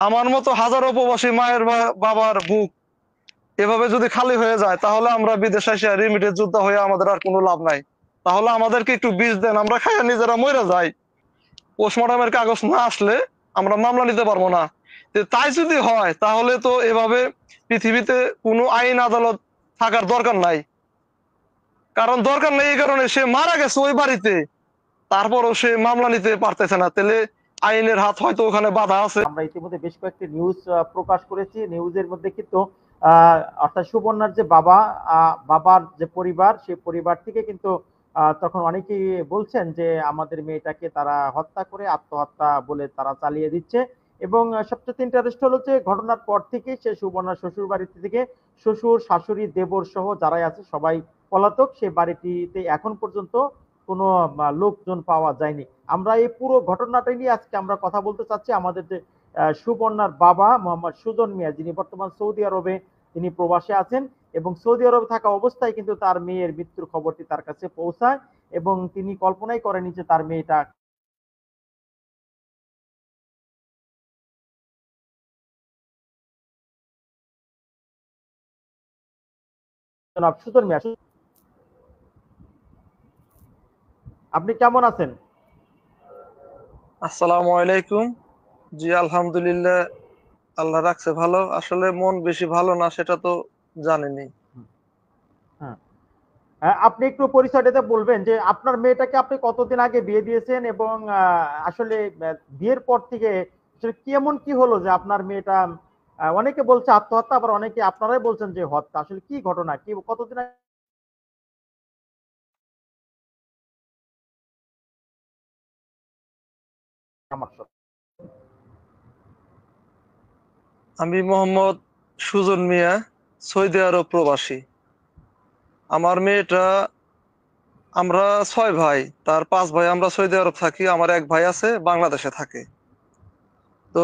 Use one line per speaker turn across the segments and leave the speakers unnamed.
আমার মতো হাজারো প্রবাসী মায়ের বাবার বুক এভাবে যদি খালি হয়ে যায়, তাহলে আমরা বিদেশে এসে রিমিটেড যোদ্ধা হয়ে আমাদের আর কোনো লাভ নাই। তাহলে আমাদেরকে একটু বীজ দেন, আমরা খাইয়া নিজেরা মরে যাই। পোস্টমর্টমের কাগজ না আসলে আমরা মামলা নিতে পারবো না। তাই যদি হয়, তাহলে তো এভাবে পৃথিবীতে কোনো আইন আদালত থাকার দরকার নাই। কারণ দরকার নেই এই কারণে সে মারা গেছে ওই বাড়িতে, তারপরও সে মামলা নিতে পারতেছে না। তাহলে আইনের হাত হয়তো ওখানে বাধা আছে।
আমরা ইতিমধ্যে বেশ কয়েকটি নিউজ প্রকাশ করেছি। নিউজের মধ্যে কিন্তু অর্থাৎ সুবর্ণার যে বাবার যে পরিবার, সেই পরিবার থেকে কিন্তু তখন অনেকেই বলছেন যে আমাদের মেয়েটাকে তারা হত্যা করে আত্মহত্যা বলে তারা চালিয়ে দিচ্ছে। এবং সবচেয়ে ইন্টারেস্ট হলো যে ঘটনার পর থেকে সে সুবর্ণার শ্বশুর বাড়িতে থেকে শ্বশুর শাশুড়ি দেবর সহ যারাই আছে সবাই পলাতক। সে বাড়িটিতে এখন পর্যন্ত কোনো লোকজন পাওয়া যায়নি। আমরা এই পুরো ঘটনাটা নিয়ে আজকে আমরা কথা বলতে চাচ্ছি। আমাদের যে সুবর্ণার বাবা মোহাম্মদ সুজন মিয়া, যিনি বর্তমান সৌদি আরবে তিনি প্রবাসে আছেন, এবং সৌদি আরবে থাকা অবস্থায় কিন্তু তার মেয়ের মৃত্যুর খবরটি তার কাছে পৌঁছায়, এবং তিনি কল্পনাই করেনি যে তার মেয়েটা। জনাব সুজন মিয়া, আপনি কেমন আছেন?
আসসালামু আলাইকুম। জি, আলহামদুলিল্লাহ, আল্লাহ রাখছে ভালো। আসলে মন বেশি ভালো না, সেটা তো জানেনই।
হ্যাঁ, আপনি একটু পরিচয়টাতে বলবেন যে আপনার মেয়েটাকে আপনি কতদিন আগে বিয়ে দিয়েছেন, এবং আসলে বিয়ের পর থেকে আসলে কেমন কি হলো যে আপনার মেয়েটা, অনেকে বলছে আত্মহত্যা, আবার অনেকে আপনারাই বলছেন যে হত্যা। আসলে কি ঘটনা, কি কতদিন আগে আমার সাথে?
আমি মোহাম্মদ সুজন মিয়া, সৌদি আরব প্রবাসী। আমার মেয়েটা, আমরা 6 ভাই, তার 5 ভাই আমরা সৌদি আরব থাকি, আমার এক ভাই আছে বাংলাদেশে থাকে। তো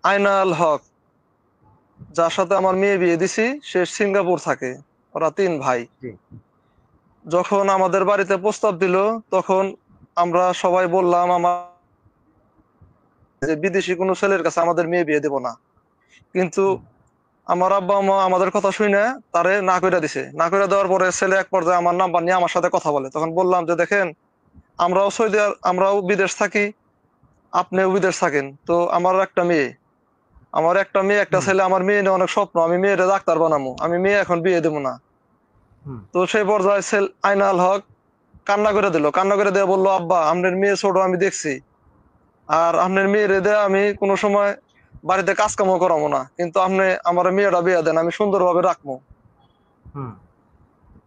আইনাল হক, যার সাথে আমার মেয়ে বিয়ে দিছি, সে সিঙ্গাপুর থাকে। ওরা 3 ভাই।
জি।
যখন আমাদের বাড়িতে প্রস্তাব দিল, তখন আমরা সবাই বললাম আমার যে বিদেশি কোনো ছেলের কাছে আমাদের মেয়ে বিয়ে দেব না। কিন্তু
হুম।
আমার আব্বা আম্মা আমাদের কথা শুনে তারে না কইরা দিছে। না কইরা দেওয়ার পরে ছেলে এক পর্যায়ে আমার নাম্বার নিয়ে আমার সাথে কথা বলে। তখন বললাম যে, দেখেন, আমরাও বিদেশ থাকি, আপনিও বিদেশ থাকেন। তো আমার একটা মেয়ে একটা
হুম।
ছেলে। আমার মেয়ে নিয়ে অনেক স্বপ্ন, আমি মেয়েরে ডাক্তার বানাবো, আমি মেয়ে এখন বিয়ে দেবো না।
হুম।
তো সেই পর্যায়ে আইনাল হক কান্না করে দিল। কান্না করে দিয়ে বললো, আব্বা, আপনার মেয়ে ছোট, আমি দেখছি। আর আপনার মেয়েরে দিয়ে আমি কোনো সময় বাড়িতে কাজ কামও করাবো না, কিন্তু আপনি আমার মেয়েটা বিয়ে দেন, আমি সুন্দরভাবে রাখবো।
হুম।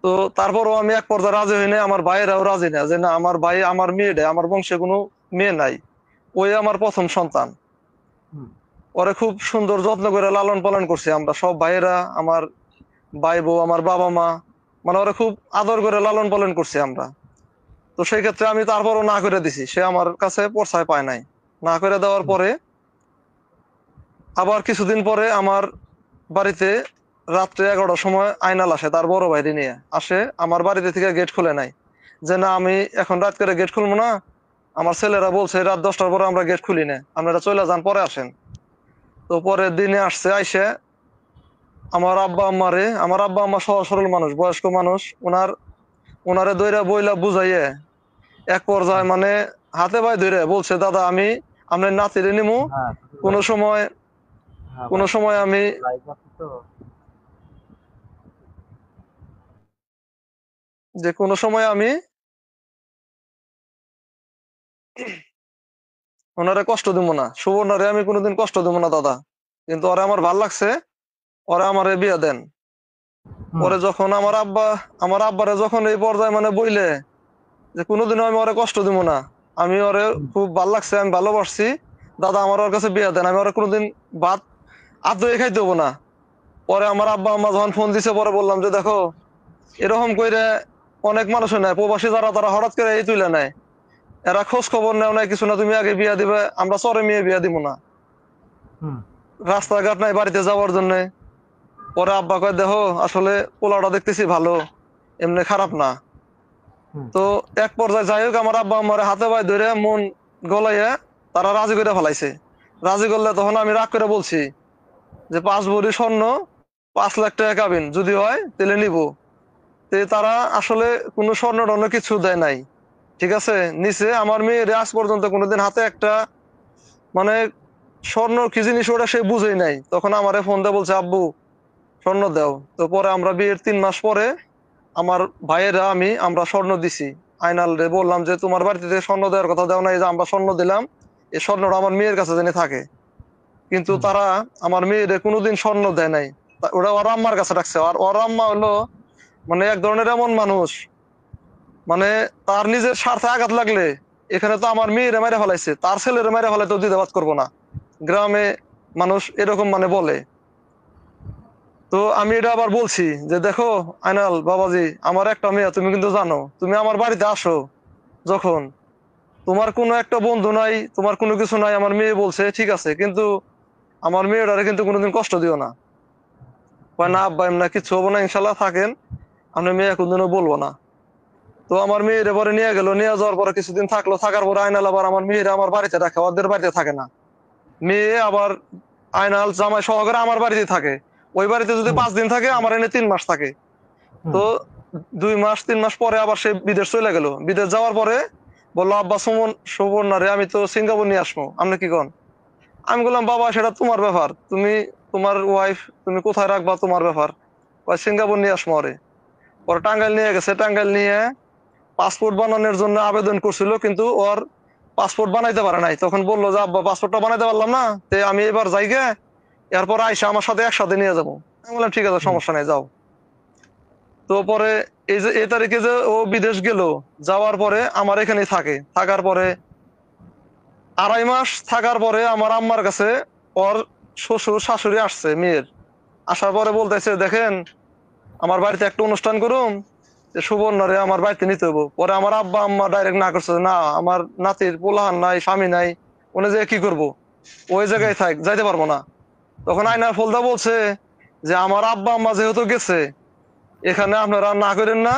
তো তারপরও আমি এক পর্যায়ে রাজি হই নাই, আমার ভাইয়েরাও রাজি না, যে না, আমার ভাই আমার মেয়েটা, আমার বংশে কোনো মেয়ে নাই, ওই আমার প্রথম সন্তান।
হুম।
ওরে খুব সুন্দর যত্ন করে লালন পালন করছি আমরা সব ভাইয়েরা, আমার ভাই বউ, আমার বাবা মা, মানে ওরে খুব আদর করে লালন পালন করছি আমরা। তো সেই ক্ষেত্রে আমি তারপরও না করে দিছি, সে আমার কাছে পর্যায় পায় নাই। না করে দেওয়ার
হুম।
পরে আবার কিছুদিন পরে আমার বাড়িতে রাত্রে 11টার সময় আইনাল আসে, তার বড় ভাইরে নিয়ে আসে। আমার বাড়িতে থেকে গেট খুলে নাই, যে না, আমি এখন রাত করে গেট খুলবো না। আমার ছেলেরা বলছে রাত 10টার পরে আমরা গেট খুলি না, আপনারা চলে যান, পরে আসেন। তো পরের দিনে আসছে, আইসে আমার আব্বা আম্মা সহজ সরল মানুষ, বয়স্ক মানুষ, ওনারে দইরা বইলা বুঝাইয়ে এক পর্যায়ে মানে হাতে পায়ে ধরে বলছে, দাদা, আমি আপনার নাতিরে নিমু।
হ্যাঁ, সুজন
কোনো
ভাই।
সময়
হ্যাঁ
কোনো
ভাই,
সময় আমি
লাইভ আছে তো।
কোনো সময় আমি ওনারে কষ্ট দিব না, সুবর্ণারে আমি কোনোদিন কষ্ট দিব না দাদা। কিন্তু ওরা আমার ভাল লাগছে, ওরা আমারে বিয়ে দেন।
হুম।
পরে যখন আমার আব্বারে যখন এই পর্যায়ে মানে বইলে যে কোনোদিনও আমি ওরে কষ্ট দিব না, আমি ওরে
হুম।
খুব ভাল লাগছে, আমি ভালোবাসছি, দাদা আমার ওর কাছে বিয়ে দেন, আমি ওরে কোনোদিন ভাত আদৌ খাইতে দেবো না। পরে আমার আব্বা আম্মা যখন ফোন দিছে, পরে বললাম যে, দেখো, এরকম কইরে অনেক মানুষ নেয়, প্রবাসী যারা, তারা হঠাৎ করে এই তুলে নেয়। এরা খোঁজ খবর নেও নাই, কিছু না, তুমি আগে বিয়া দিবে, আমরা চরে মেয়ে বিয়া দিব না।
হুম।
রাস্তাঘাট নাই বাড়িতে যাওয়ার জন্য। পরে আব্বা কয়, দেখো, আসলে পোলাটা দেখতেছি ভালো, এমনি খারাপ না।
হুম।
তো এক পর্যায়ে যাই হোক, আমার আব্বা আমার হাতে পায়ে ধরে মন গলাইয়া তারা রাজি করে ফেলাইছে। রাজি করলে তখন আমি রাগ করে বলছি যে 5 ভরি স্বর্ণ 5 লাখ টাকা কাবিন, যদি হয় তাহলে নিব। তারা আসলে কোনো স্বর্ণ টর্ণ কিছু দেয় নাই, ঠিক আছে। নিচে আমার মেয়ের আজ পর্যন্ত কোনোদিন হাতে একটা মানে স্বর্ণ কি জিনিস ওটা সে বুঝেই নাই। তখন আমারে ফোন দিয়ে বলছে আব্বু স্বর্ণ দাও। তো পরে আমরা বিয়ের 3 মাস পরে আমার ভাইয়েরা আমরা স্বর্ণ দিছি। আয়নাল রে বললাম যে তোমার বাড়িতে যে স্বর্ণ দেওয়ার কথা দেও না, এই যে আমরা স্বর্ণ দিলাম, এই স্বর্ণটা আমার মেয়ের কাছে যেন থাকে। কিন্তু
হুম,
তারা আমার মেয়েরে কোনোদিন স্বর্ণ দেয় নাই। ওরা ওর আম্মার কাছে রাখছে। আর ওর আম্মা হলো মানে এক ধরনের এমন মানুষ, মানে তার নিজের স্বার্থে আঘাত লাগলে, এখানে তো আমার মেয়েরে মেরে ফেলাইছে, তার ছেলেরে মেরে ফেলাইতে দ্বিধাবোধ করবো না। গ্রামে মানুষ এরকম মানে বলে। তো আমি এটা আবার বলছি যে দেখো আইনাল বাবাজি, আমার একটা মেয়ে, তুমি কিন্তু জানো, তুমি আমার বাড়িতে আসো যখন, তোমার কোনো একটা বন্ধু নাই, তোমার কোনো কিছু নাই। আমার মেয়ে বলছে ঠিক আছে, কিন্তু আমার মেয়েটারে কিন্তু কোনোদিন কষ্ট দিও না। কয়
হুম,
না আব্বা, এমন কিছু হবো না, ইনশাল্লাহ থাকেন, আপনার মেয়ে কোনদিনও বলবো না। তো আমার মেয়ের পরে নিয়ে গেল, নিয়ে যাওয়ার পরে কিছুদিন থাকলো, থাকার পরে আইনাল আবার আমার মেয়েরা আমার বাড়িতে রাখে, ওদের বাড়িতে থাকে না। মেয়ে আবার আয়নাল জামাই সহকারে আমার বাড়িতে থাকে। ওই বাড়িতে যদি
হুম,
5 দিন থাকে, আমার এনে 3 মাস থাকে।
হুম,
তো 2 মাস 3 মাস পরে আবার সে বিদেশ চলে গেল। বিদেশ যাওয়ার পরে বললো আব্বা সুবর্ণা রে আমি তো সিঙ্গাপুর নিয়ে আসবো, আপনি কি কন? আমি বললাম বাবা সেটা তোমার ব্যাপার, তুমি তোমার ওয়াইফ তুমি কোথায় রাখবা তোমার ব্যাপার। ওই সিঙ্গাপুর নিয়ে আসবো আরে। পরে টাঙ্গাইল নিয়ে গেছে, টাঙ্গাইল নিয়ে পাসপোর্ট বানানোর জন্য আবেদন করছিল, কিন্তু ওর পাসপোর্ট বানাইতে পারে নাই। তখন বললো যে আব্বা পাসপোর্টটা বানাইতে পারলাম না, তে আমি এবার যাই গে, এরপর আইসা আমার সাথে একসাথে নিয়ে যাবো। আমি বললাম ঠিক আছে,
হুম,
সমস্যা নেই, যাও। তো পরে এই যে এই তারিখে যে ও বিদেশ গেল, যাওয়ার পরে আমার এখানেই থাকে। থাকার পরে 2.5 মাস থাকার পরে আমার আম্মার কাছে ওর শ্বশুর শাশুড়ি আসছে মেয়ের। আসার পরে বলতেছে দেখেন, আমার বাড়িতে একটা অনুষ্ঠান করুম, যে সুবর্ণরে আমার বাড়িতে নিতে হবো। পরে আমার আব্বা আম্মা ডাইরেক্ট না করছে, না আমার নাতির পোলাহান নাই, স্বামী নাই, উনি যে কি করবো, ওই
হুম,
জায়গায় থাক, যাইতে পারবো না। তখন আয়না ফোলদা বলছে যে আমার আব্বা আম্মা যেহেতু গেছে, এখানে আপনারা না করেন না,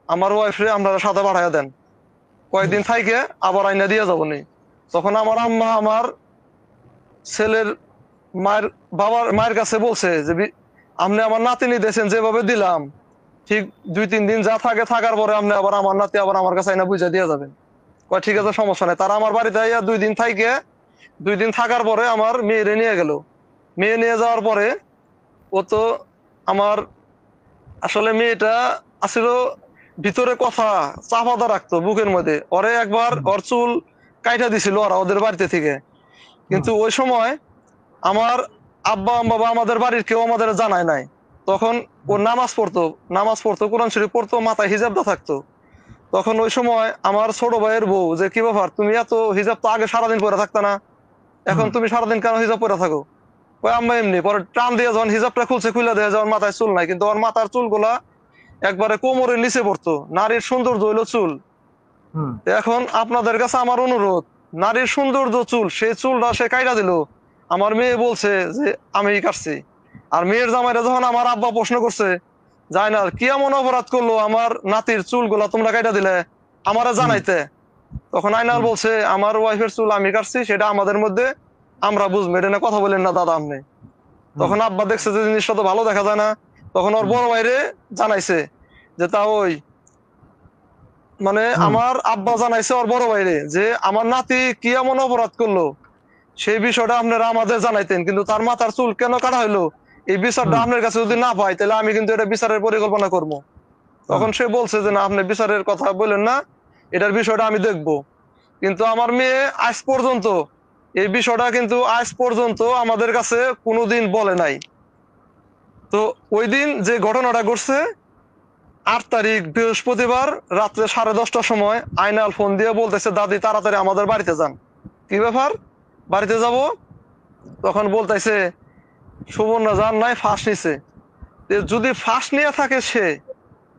আমার ওয়াইফে আপনারা সাথে পাঠাইয়া দেন,
হুম,
কয়েকদিন থাইকে আবার আইনা দিয়ে যাবো নি। তখন আমার আম্মা আমার ছেলের মায়ের মায়ের কাছে বলছে যে আপনি আমার নাতিনি দিয়েছেন যেভাবে দিলাম, ঠিক 2-3 দিন যা থাকে, থাকার পরে আপনি আবার আমার নাতি আবার আমার কাছে আইনা বুঝা দিয়ে যাবেন। কয় ঠিক আছে, সমস্যা নাই। তারা আমার বাড়িতে আইয়া 2 দিন থাইকে, 2 দিন থাকার পরে আমার মেয়েরে নিয়ে গেল। মেয়ে নিয়ে যাওয়ার পরে ও তো আমার আসলে মেয়েটা আসলে ভিতরে কথা চাপাদা রাখতো বুকের মধ্যে। ওরে একবার
হুম,
ওর চুল কাইটা দিছিল ওরা ওদের বাড়িতে থেকে।
হুম,
কিন্তু ওই সময় আমার আব্বা আম্মা বা আমাদের বাড়ির কেউ আমাদের জানায় নাই। তখন ও
হুম,
নামাজ পড়তো, কোরআন শরীফ পড়তো, মাথায় হিজাবটা থাকতো। তখন ওই সময় আমার ছোট ভাইয়ের বউ যে কি ব্যাপার, তুমি এত হিজাব তো আগে সারাদিন পরে থাকতা না, এখন
হুম,
তুমি সারাদিন কেন হিজাব পরে থাকো? ওই আম্মা এমনি পরে টান দিয়ে যখন হিজাবটা খুলছে, খুলে দেয় যখন মাথায় চুল নাই, কিন্তু ওর মাথার চুলগুলা একবারে কোমরের নিচে পড়তো। নারীর সৌন্দর্য হইলো চুল।
হুম,
এখন আপনাদের কাছে আমার অনুরোধ, নারীর সৌন্দর্য চুল, সেই চুলটা সে কাইটা দিল। আমার মেয়ে বলছে যে আমি কাটছি। আর মেয়ের জামাইরা যখন আমার আব্বা প্রশ্ন করছে, যায় না কি এমন অপরাধ করলো আমার নাতির চুলগুলা তোমরা কাইটা দিলে, আমারে
হুম,
জানাইতে। তখন আইনাল
হুম,
বলছে আমার ওয়াইফের চুল আমি কাটছি, সেটা আমাদের মধ্যে আমরা বুঝবো, এটা নিয়ে কথা বলেন না দাদা আপনি।
হুম,
তখন আব্বা দেখছে যে জিনিসটা তো ভালো দেখা যায় না। তখন ওর
হুম,
বড় ভাইরে জানাইছে যে তা ওই মানে
হুম,
আমার আব্বা জানাইছে ওর বড় ভাইরে যে আমার নাতি কি এমন অপরাধ করলো, সেই বিষয়টা আপনারা আমাদের জানাইতেন, কিন্তু তার মাথার চুল কেন কাটা হইলো, এই বিচারটা
হুম,
আপনার কাছে যদি না পাই, তাহলে আমি কিন্তু এটা বিচারের পরিকল্পনা করব।
হুম,
তখন সে বলছে যে না, আপনি বিচারের কথা বললেন না, এটার বিষয়টা আমি দেখব। কিন্তু আমার মেয়ে আজ পর্যন্ত এই বিষয়টা কিন্তু আজ পর্যন্ত আমাদের কাছে কোনোদিন বলে নাই। তো ওই দিন যে ঘটনাটা ঘটছে, 8 তারিখ বৃহস্পতিবার রাত্রে 10:30টার সময় আইনাল ফোন দিয়ে বলতেছে দাদি তাড়াতাড়ি আমাদের বাড়িতে যান। কি ব্যাপার, বাড়িতে যাব? তখন বলতেছে সুবর্ণা যান নাই, ফাঁস নিছে। যদি ফাঁস নিয়ে থাকে সে,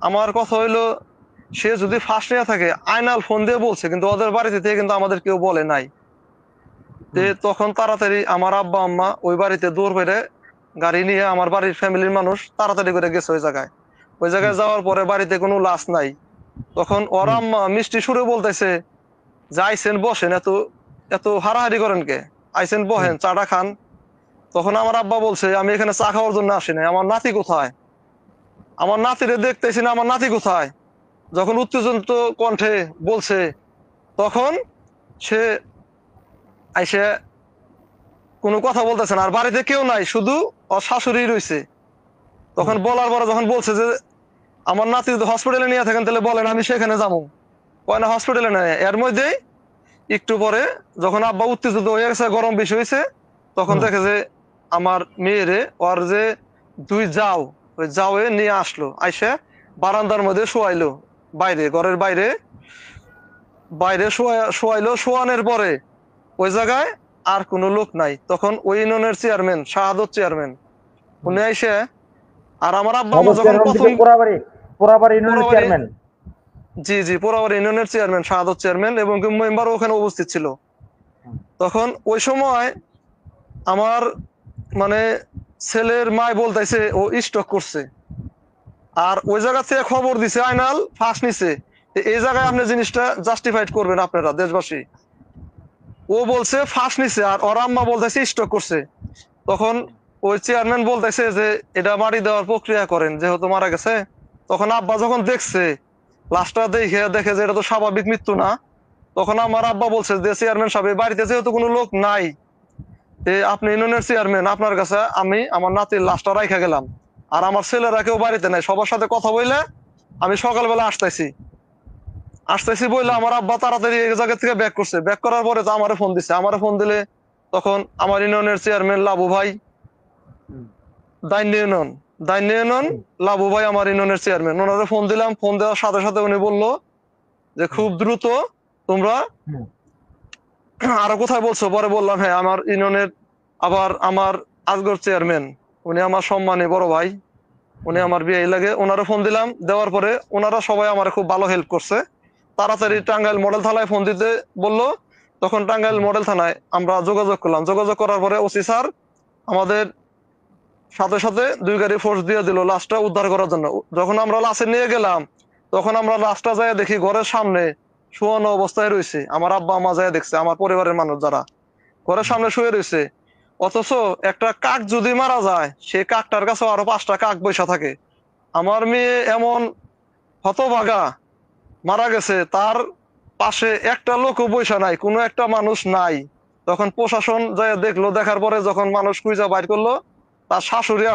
আমার কথা হইলো, সে যদি ফাঁস নিয়ে থাকে, আইনাল ফোন দিয়ে বলছে, কিন্তু ওদের বাড়িতে থেকে কিন্তু আমাদের কেউ বলে নাই।
হুম,
তখন তাড়াতাড়ি আমার আব্বা আম্মা ওই বাড়িতে দৌড় বেড়ে গাড়ি নিয়ে, আমার বাড়ির ফ্যামিলির মানুষ তাড়াতাড়ি করে গেছে ওই জায়গায়। ওই
হুম,
জায়গায় যাওয়ার পরে বাড়িতে কোনো লাশ নাই। তখন ওর
হুম,
আম্মা মিষ্টি সুরে বলতেছে যাইছেন বসেন, এত এত হারাহারি করেন কে? আইসেন বহেন চাটা খান। তখন আমার আব্বা বলছে আমি এখানে চা খাওয়ার জন্য আসি নাই, আমার নাতি কোথায়? আমার নাতিরে দেখতেছি না, আমার নাতি কোথায়? যখন উত্তেজিত কণ্ঠে বলছে, তখন সে আইসে কোনো কথা বলতেছে না, আর বাড়িতে কেউ নাই, শুধু ওর শাশুড়ি রয়েছে। তখন বলার পরে যখন বলছে যে আমার নাতি যদি হসপিটালে নিয়ে থাকেন তাহলে বলেন আমি সেখানে যাবো, কয় না হসপিটালে নেয়। এর মধ্যে একটু পরে যখন আব্বা উত্তেজিত হয়ে গেছে, গরম বেশি হয়েছে, তখন দেখে যে আমার মেয়েরে ওর যে দুই যাও, ওই যাওয়ে নিয়ে আসলো, আইসে বারান্দার মধ্যে শোয়াইলো, বাইরে ঘরের বাইরে বাইরে শোয়াইলো। শোয়ানোর পরে ওই জায়গায় আর কোনো লোক নাই। তখন ওই ইউনিয়নের চেয়ারম্যান, শাহাদত চেয়ারম্যান, উনি আইসে, আর আমার আব্বা আম্মা যখন প্রথম
পোড়াবাড়ি ইউনিয়নের
পোড়াবাড়ি,
চেয়ারম্যান।
জি জি, পোড়াবাড়ি ইউনিয়নের চেয়ারম্যান শাহাদত চেয়ারম্যান এবং মেম্বারও ওখানে উপস্থিত ছিল। তখন ওই সময় আমার মানে ছেলের মায় বলতেছে ও স্ট্রোক করছে, আর ওই জায়গা থেকে খবর দিছে আইনাল ফাঁস নিছে। এই জায়গায় আপনি জিনিসটা জাস্টিফাইড করবেন আপনারা দেশবাসী। ও বলছে ফাঁস নিছে আর ওর আম্মা বলতেছে স্ট্রোক করছে। তখন ওই চেয়ারম্যান বলতেছে যে এটা মারি দেওয়ার প্রক্রিয়া করেন, যেহেতু মারা গেছে। তখন আব্বা যখন দেখছে লাশটা, দেখে যে এটা তো স্বাভাবিক মৃত্যু না, তখন আমার আব্বা বলছে যে চেয়ারম্যান সাহেব বাড়িতে যেহেতু কোনো লোক নাই, আপনি ইউনিয়নের চেয়ারম্যান, আপনার কাছে আমি আমার নাতির লাশটা রাইখা গেলাম, আর আমার ছেলেরা কেউ বাড়িতে নাই, সবার সাথে কথা বললে আমি সকালবেলা আসতেছি আসতেছি বললে আমার আব্বা তাড়াতাড়ি এই জায়গা থেকে ব্যাক করছে। ব্যাক করার পরে তো আমারে ফোন দিছে, আমারে ফোন দিলে তখন আমার ইউনিয়নের চেয়ারম্যান লাবু ভাই, দাইন্য ইউনিয়ন লাবু ভাই আমার ইউনিয়নের চেয়ারম্যান, ওনারে ফোন দিলাম। ফোন দেওয়ার সাথে সাথে উনি বললো যে খুব দ্রুত তোমরা আরো কোথায় বলছো? পরে বললাম হ্যাঁ আমার ইউনিয়নের, আবার আমার আজগর চেয়ারম্যান, উনি আমার সম্মানী বড় ভাই, উনি আমার বিয়ে লাগে, ওনারা ফোন দিলাম। দেওয়ার পরে ওনারা সবাই আমার খুব ভালো হেল্প করছে। তাড়াতাড়ি টাঙ্গাইল মডেল থানায় ফোন দিতে বললো। তখন টাঙ্গাইল মডেল থানায় আমরা যোগাযোগ করলাম। যোগাযোগ করার পরে ওসি স্যার আমাদের সাথে সাথে 2 গাড়ি ফোর্স দিয়ে দিল লাশটা উদ্ধার করার জন্য। যখন আমরা লাশে নিয়ে গেলাম, তখন আমরা লাশটা যায় দেখি ঘরের সামনে শোয়ানো অবস্থায় রয়েছে। আমার আব্বা আম্মা যায় দেখছে, আমার পরিবারের মানুষ যারা ঘরের সামনে শুয়ে রয়েছে। অথচ একটা কাক যদি মারা যায়, সে কাকটার কাছে আরো 5টা কাক বৈশা থাকে। আমার মেয়ে এমন হতভাগা, মারা গেছে, তার পাশে একটা লোকও বৈশা নাই, কোনো একটা মানুষ নাই। তখন প্রশাসন যায় দেখলো, দেখার পরে যখন মানুষ খুঁজা বাইর করলো, তার শাশুড়ি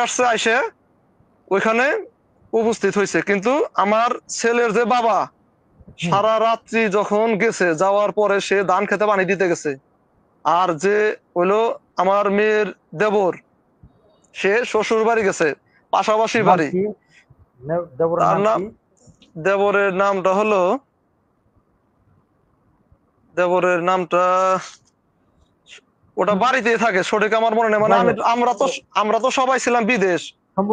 আসছে। আইসে ওইখানে উপস্থিত হয়েছে। কিন্তু আমার ছেলের যে বাবা সারা রাত্রি যখন গেছে, যাওয়ার পরে সে ধান খেতে পানি দিতে গেছে। আর যে হইলো আমার মেয়ের দেবর, সে শ্বশুর বাড়ি গেছে, পাশাপাশি বাড়ি। তার নাম, দেবরের নামটা হলো, দেবরের নামটা ওটা বাড়িতেই থাকে, সঠিক আমার মনে নেই। মানে আমরা তো সবাই ছিলাম বিদেশ।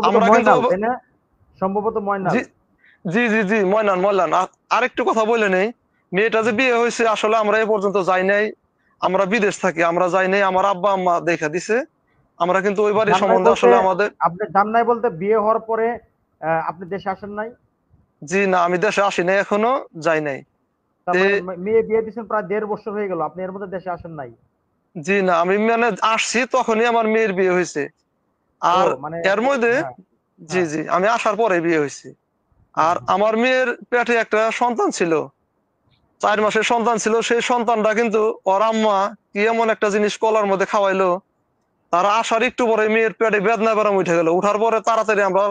আমরা কিন্তু
সম্ভবত ময়নাল।
জি জি জি জি, ময়নান। আরেকটু কথা বলে নেই, মেয়েটা যে বিয়ে হয়েছে আসলে আমরা এ পর্যন্ত যাই নাই, আমরা বিদেশ থাকি, আমরা যাই নাই, আমার আব্বা আম্মা দেখা দিছে। আমরা কিন্তু ওই বাড়ির সম্বন্ধে আসলে আমাদের,
আপনি জান নাই বলতে বিয়ে হওয়ার পরে আপনি দেশে আসেন নাই?
জি না, আমি দেশে আসি নাই, এখনো যাই নাই।
তার মানে মেয়ে বিয়ে দিয়েছেন প্রায় 1.5 বছর হয়ে গেল, আপনি এর মধ্যে দেশে আসেন নাই?
জি না, আমি মানে আসছি তখনই আমার মেয়ের বিয়ে হয়েছে। আর
মানে
এর মধ্যে, জি জি, আমি আসার পরে বিয়ে হয়েছে। আর আমার মেয়ের পেটে একটা সন্তান ছিল, 4 মাসের সন্তান ছিল। সেই সন্তানটা কিন্তু ওর আম্মা কি এমন একটা জিনিস কলার মধ্যে খাওয়াইলো, তারা আসার একটু পরে মেয়ের পেটে বেদনা বেরাম উঠে গেল। উঠার পরে তাড়াতাড়ি আমরা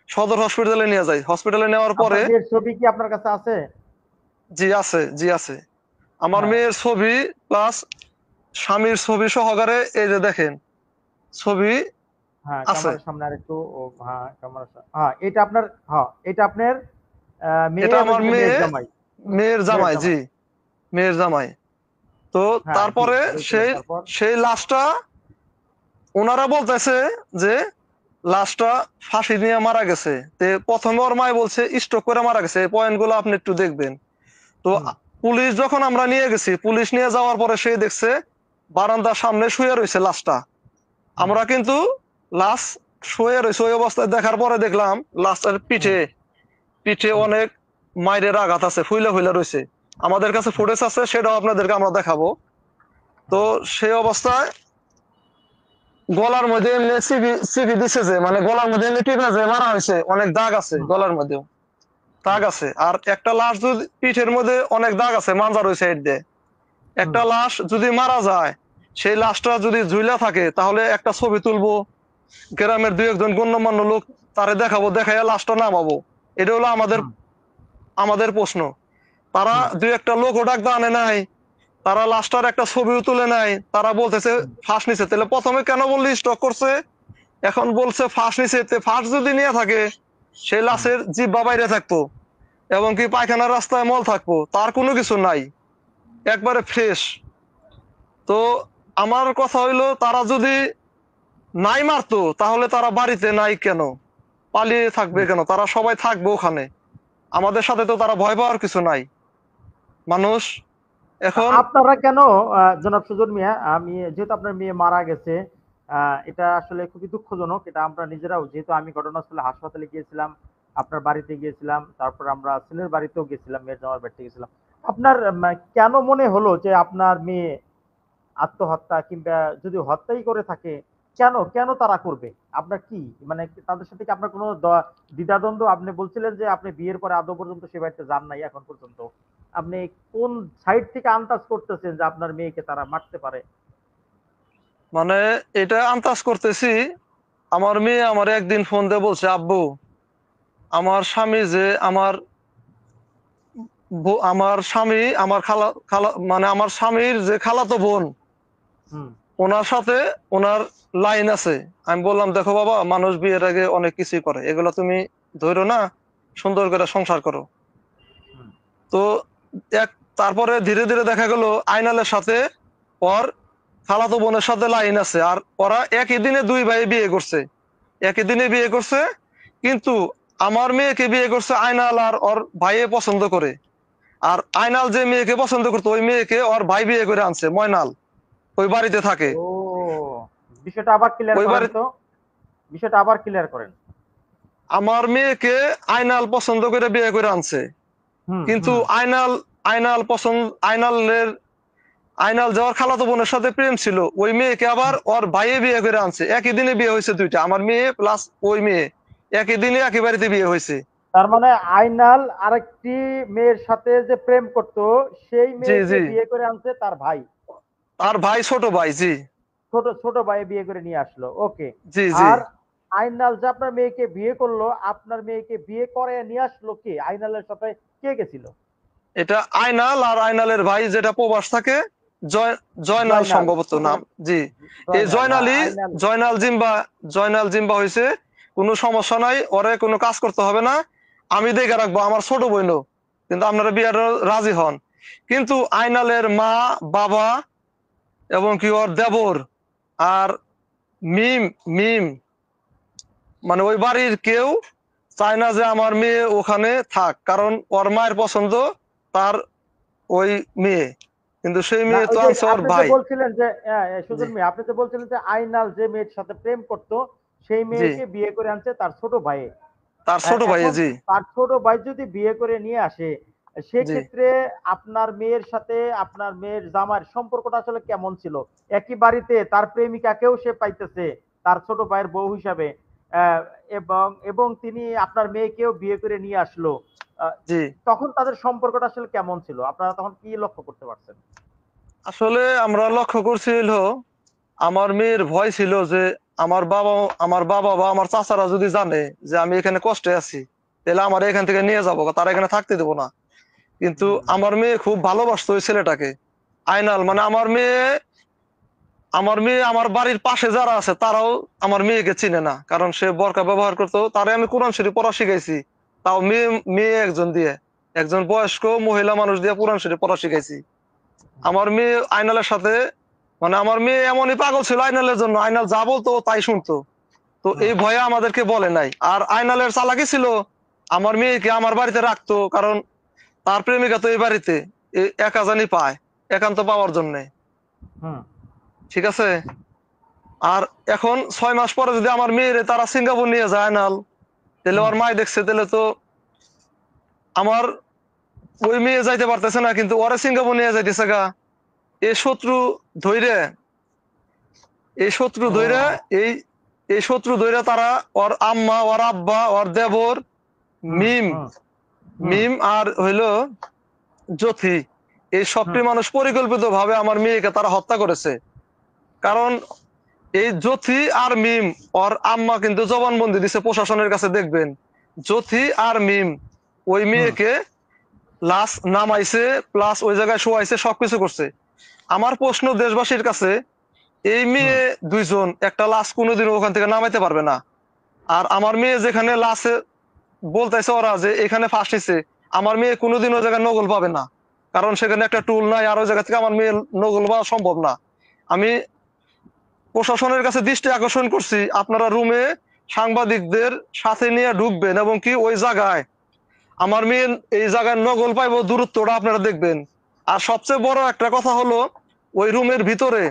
সদর হসপিটালে নিয়ে যাই। হসপিটালে নেওয়ার পরে,
আপনার ছবি কি আপনার কাছে আছে?
জি আছে, জি আছে। আমার মেয়ের ছবি প্লাস স্বামীর ছবি সহকারে এই যে দেখেন ছবি আছে।
ক্যামেরার সামনে আরেকটু। এটা আপনার, এটা আপনার মেয়ে,
এটা আমার
মেয়ের জামাই।
মেয়ের জামাই, জি, মেয়ের জামাই। তো তারপরে সেই লাশটা ওনারা বলতেছে যে লাশটা ফাঁসি দিয়ে মারা গেছে। প্রথমে ওর মায় বলছে স্ট্রোক করে মারা গেছে। এই পয়েন্ট গুলো আপনি একটু দেখবেন। তো পুলিশ যখন আমরা নিয়ে গেছি, পুলিশ নিয়ে যাওয়ার পরে সে দেখছে বারান্দার সামনে শুয়ে রয়েছে লাশটা। আমরা কিন্তু লাশ শুয়ে রয়েছে ওই অবস্থায় দেখার পরে দেখলাম লাশটার পিঠে অনেক মাইরের আঘাত আছে, ফুইলা ফুইলা রয়েছে। আমাদের কাছে ফুটেজ আছে, সেটাও আপনাদেরকে আমরা দেখাবো। তো সেই অবস্থায় গলার মধ্যে এমনি সিভি দিছে, যে মানে গলার মধ্যে এমনি টিপা যে মারা হয়েছে, অনেক দাগ আছে
হুম,
গলার মধ্যেও দাগ
হুম,
আছে। আর একটা লাশ যদি পিঠের মধ্যে অনেক দাগ আছে মাঞ্জার ওই সাইড দিয়ে।
হুম,
একটা লাশ যদি মারা যায়, সেই লাশটা যদি ঝুইলা থাকে, তাহলে একটা ছবি তুলবো, গ্রামের দুই একজন গণ্যমান্য লোক তারে দেখাবো, দেখাইয়া লাশটা নামাবো। এটা হলো আমাদের
হুম,
আমাদের প্রশ্ন। তারা
হুম,
দুই একটা লোকও ডাক আনে নাই, তারা লাশটার একটা ছবিও তুলে নাই, তারা বলতেছে
হুম,
ফাঁস নিছে। তাহলে প্রথমে কেন বললি স্টক করছে, এখন বলছে ফাঁস নিছে? ফাঁস যদি নিয়ে থাকে, সেই
হুম,
লাশের জিহ্বা বাইরে থাকতো, এবং কি পায়খানার রাস্তায় মল থাকবো, তার কোনো কিছু নাই, একবারে ফ্রেশ। তো আমার কথা হইলো, তারা যদি নাই মারতো, তাহলে তারা বাড়িতে নাই কেন, পালিয়ে থাকবে
হুম।
কেন? তারা সবাই থাকবে ওখানে, আমাদের সাথে তো তারা ভয় পাওয়ার কিছু নাই মানুষ এখন।
আপনারা কেন জনাব সুজন মিয়া, আমি যেহেতু আপনার মেয়ে মারা গেছে, এটা আসলে খুবই দুঃখজনক। এটা আমরা নিজেরাও, যেহেতু আমি ঘটনাস্থলে হাসপাতালে গিয়েছিলাম, আপনার বাড়িতে গিয়েছিলাম, তারপর আমরা ছেলের বাড়িতেও গেছিলাম, মেয়ের জামার বাড়িতে গেছিলাম। আপনার কেন মনে হলো যে আপনার মেয়ে আত্মহত্যা, কিংবা যদি হত্যাই করে থাকে, কেন কেন তারা করবে? আপনার কি মানে তাদের সাথে কি আপনার কোনো দ্বিধাদ্বন্দ্ব? আপনি বলছিলেন যে আপনি বিয়ের পরে আদৌ পর্যন্ত সে বাড়িতে যান নাই এখন পর্যন্ত। আপনি কোন সাইড থেকে আন্দাজ করতেছেন যে আপনার মেয়েকে তারা মারতে পারে?
মানে এটা আন্দাজ করতেছি, আমার মেয়ে আমার একদিন ফোন দিয়ে বলছে, আব্বু, আমার স্বামী যে আমার স্বামী, আমার খালা খালা মানে আমার স্বামীর যে খালাতো বোন,
হুম,
ওনার সাথে ওনার লাইন আছে। আমি বললাম, দেখো বাবা, মানুষ বিয়ের আগে অনেক কিছুই করে, এগুলো তুমি ধরো না, সুন্দর করে সংসার করো।
হুম।
তো এক তারপরে ধীরে ধীরে দেখা গেল আইনালের সাথে ওর খালাতো বোনের সাথে লাইন আছে, আর ওরা একই দিনে দুই ভাই বিয়ে করছে, একই দিনে বিয়ে করছে। কিন্তু আমার মেয়েকে বিয়ে করছে আইনাল আর ওর ভাইয়ে পছন্দ করে। আর আইনাল যে মেয়েকে পছন্দ করতো, ওই মেয়েকে ওর ভাই বিয়ে করে আনছে, ময়নাল, ওই বাড়িতে থাকে।
ও, বিষয়টা আবার ক্লিয়ার
ওই
করেন
বাড়ি
তো, বিষয়টা আবার ক্লিয়ার করেন।
আমার মেয়েকে আইনাল পছন্দ করে বিয়ে করে আনছে।
হুম,
কিন্তু
হুম,
আইনাল আইনাল পছন্দ আইনালের আইনাল যাওয়ার খালাতো বোনের সাথে প্রেম ছিল, ওই মেয়েকে আবার
হুম।
ওর ভাইয়ে বিয়ে করে আনছে। একই দিনে বিয়ে হয়েছে দুইটা, আমার মেয়ে প্লাস ওই মেয়ে, একই দিনে একই বাড়িতে বিয়ে হয়েছে।
তার মানে আইনাল আরেকটি মেয়ের সাথে যে প্রেম করত, সেই
জি
মেয়েকে
জি,
বিয়ে করে আনছে তার ভাই।
আর ভাই, ছোট ভাই, জি
ছোট ছোট ভাই বিয়ে করে নিয়ে আসলো, ওকে।
জি জি।
আর আইনাল যে আপনার মেয়েকে বিয়ে করলো, আপনার মেয়েকে বিয়ে করে নিয়ে আসলো কে? আইনালের সাথে কে গেছিল?
এটা আইনাল আর আইনালের ভাই যেটা প্রবাস থাকে, জয় জয়নাল
জয়নাল।
সম্ভবত নাম। জি, এই
জয়নাল, হ্যাঁ,
জয়নালই,
আইনাল।
জয়নাল জিম্বা, জয়নাল জিম্বা হয়েছে। কোনো সমস্যা নাই, ওরে কোনো কাজ করতে হবে না, আমি দেখে রাখবো, আমার ছোট বোনও। কিন্তু আপনারা বিয়ার রাজি হন। কিন্তু আইনালের মা, বাবা, এবং কি ওর দেবর, আর মিম মিম, মানে ওই বাড়ির কেউ চায় না যে আমার মেয়ে ওখানে থাক, কারণ ওর মায়ের পছন্দ তার ওই মেয়ে, কিন্তু সেই
না,
মেয়ে
ওই
তো
যে
আনছে ওর
আপনি যে
ভাই।
বলছিলেন যে
জি
সুজন মিয়া, আপনি যে বলছিলেন যে আইনাল যে মেয়ের সাথে প্রেম করত, সেই
জি,
মেয়েকে বিয়ে করে আনছে তার ছোট ভাই।
তার ছোট ভাই,
এখন
জি
তার ছোট ভাই যদি বিয়ে করে নিয়ে আসে,
জি।
সেক্ষেত্রে আপনার মেয়ের সাথে আপনার মেয়ের জামার সম্পর্কটা আসলে কেমন ছিল? একই বাড়িতে তার প্রেমিকাকেও সে পাইতেছে তার ছোট ভাইয়ের বউ হিসাবে, আহ, এবং এবং তিনি আপনার মেয়েকেও বিয়ে করে নিয়ে আসলো। আহ,
জি,
তখন তাদের সম্পর্কটা আসলে কেমন ছিল? আপনারা তখন কি লক্ষ্য করতে পারছেন?
আসলে আমরা লক্ষ্য করছিল, আমার মেয়ের ভয় ছিল যে আমার বাবা বা আমার চাচারা যদি জানে যে আমি এখানে কষ্টে আছি, তাহলে আমার এখান থেকে নিয়ে যাবো, তারা এখানে থাকতে দেবো না। কিন্তু
হুম,
আমার মেয়ে খুব ভালোবাসতো ওই ছেলেটাকে, আইনাল। মানে আমার মেয়ে আমার বাড়ির পাশে যারা আছে, তারাও আমার মেয়েকে চিনে না, কারণ সে বোরকা ব্যবহার করতো। তারে আমি কোরআন শরীফ পড়া শিখাইছি, তাও মেয়ে মেয়ে একজন দিয়ে, একজন বয়স্ক মহিলা মানুষ দিয়ে কোরআন শরীফ পড়া শিখাইছি। আমার মেয়ে আইনালের সাথে, মানে আমার মেয়ে এমনই পাগল ছিল আইনালের জন্য, আইনাল যা বলতো ও তাই শুনতো। তো
হুম,
এই ভয়ে আমাদেরকে বলে নাই। আর আইনালের চালাকি ছিল, আমার মেয়েকে আমার বাড়িতে রাখতো, কারণ তার প্রেমিকা তো এই বাড়িতে, একা জানি পায়, একান্ত পাওয়ার জন্য।
হুম,
ঠিক আছে। আর এখন 6 মাস পরে যদি আমার মেয়েরে তারা সিঙ্গাপুর নিয়ে যায় না, তাহলে
হুম,
ওর মাই দেখছে, তাহলে তো আমার ওই মেয়ে যাইতে পারতেছে না, কিন্তু ওরে সিঙ্গাপুর নিয়ে যাইতেছে গা। এই শত্রু ধৈর্য এই শত্রু
ও
ধৈর্য এই এই শত্রু ধৈর্য তারা ওর আম্মা ওর আব্বা ওর দেবর
হুম
মিম
হুম হুম
মিম আর হইলো জ্যোতি, এই সবটি
হুম
মানুষ পরিকল্পিত ভাবে আমার মেয়েকে তারা হত্যা করেছে। কারণ এই জ্যোতি আর মিম ওর আম্মা কিন্তু জবানবন্দি দিছে প্রশাসনের কাছে, দেখবেন জ্যোতি আর মিম ওই
হুম
মেয়েকে লাশ নামাইছে, প্লাস ওই জায়গায় শোয়াইছে, সবকিছু করছে। আমার প্রশ্ন দেশবাসীর কাছে, এই
হুম
মেয়ে দুইজন একটা লাশ কোনোদিনও ওখান থেকে নামাইতে পারবে না। আর আমার মেয়ে যেখানে লাশে বলতেছে ওরা যে এখানে ফাঁস নিছে, আমার মেয়ে কোনোদিন ওই জায়গায় নগল পাবে না, কারণ সেখানে একটা টুল নাই, আর ওই জায়গা থেকে আমার মেয়ে নগল পাওয়া সম্ভব না। আমি প্রশাসনের কাছে দৃষ্টি আকর্ষণ করছি, আপনারা রুমে সাংবাদিকদের সাথে নিয়ে ঢুকবেন এবং কি ওই জায়গায় আমার মেয়ে এই জায়গায় নগল পাইবো দূরত্বটা আপনারা দেখবেন। আর সবচেয়ে বড় একটা কথা হলো, ওই রুমের ভিতরে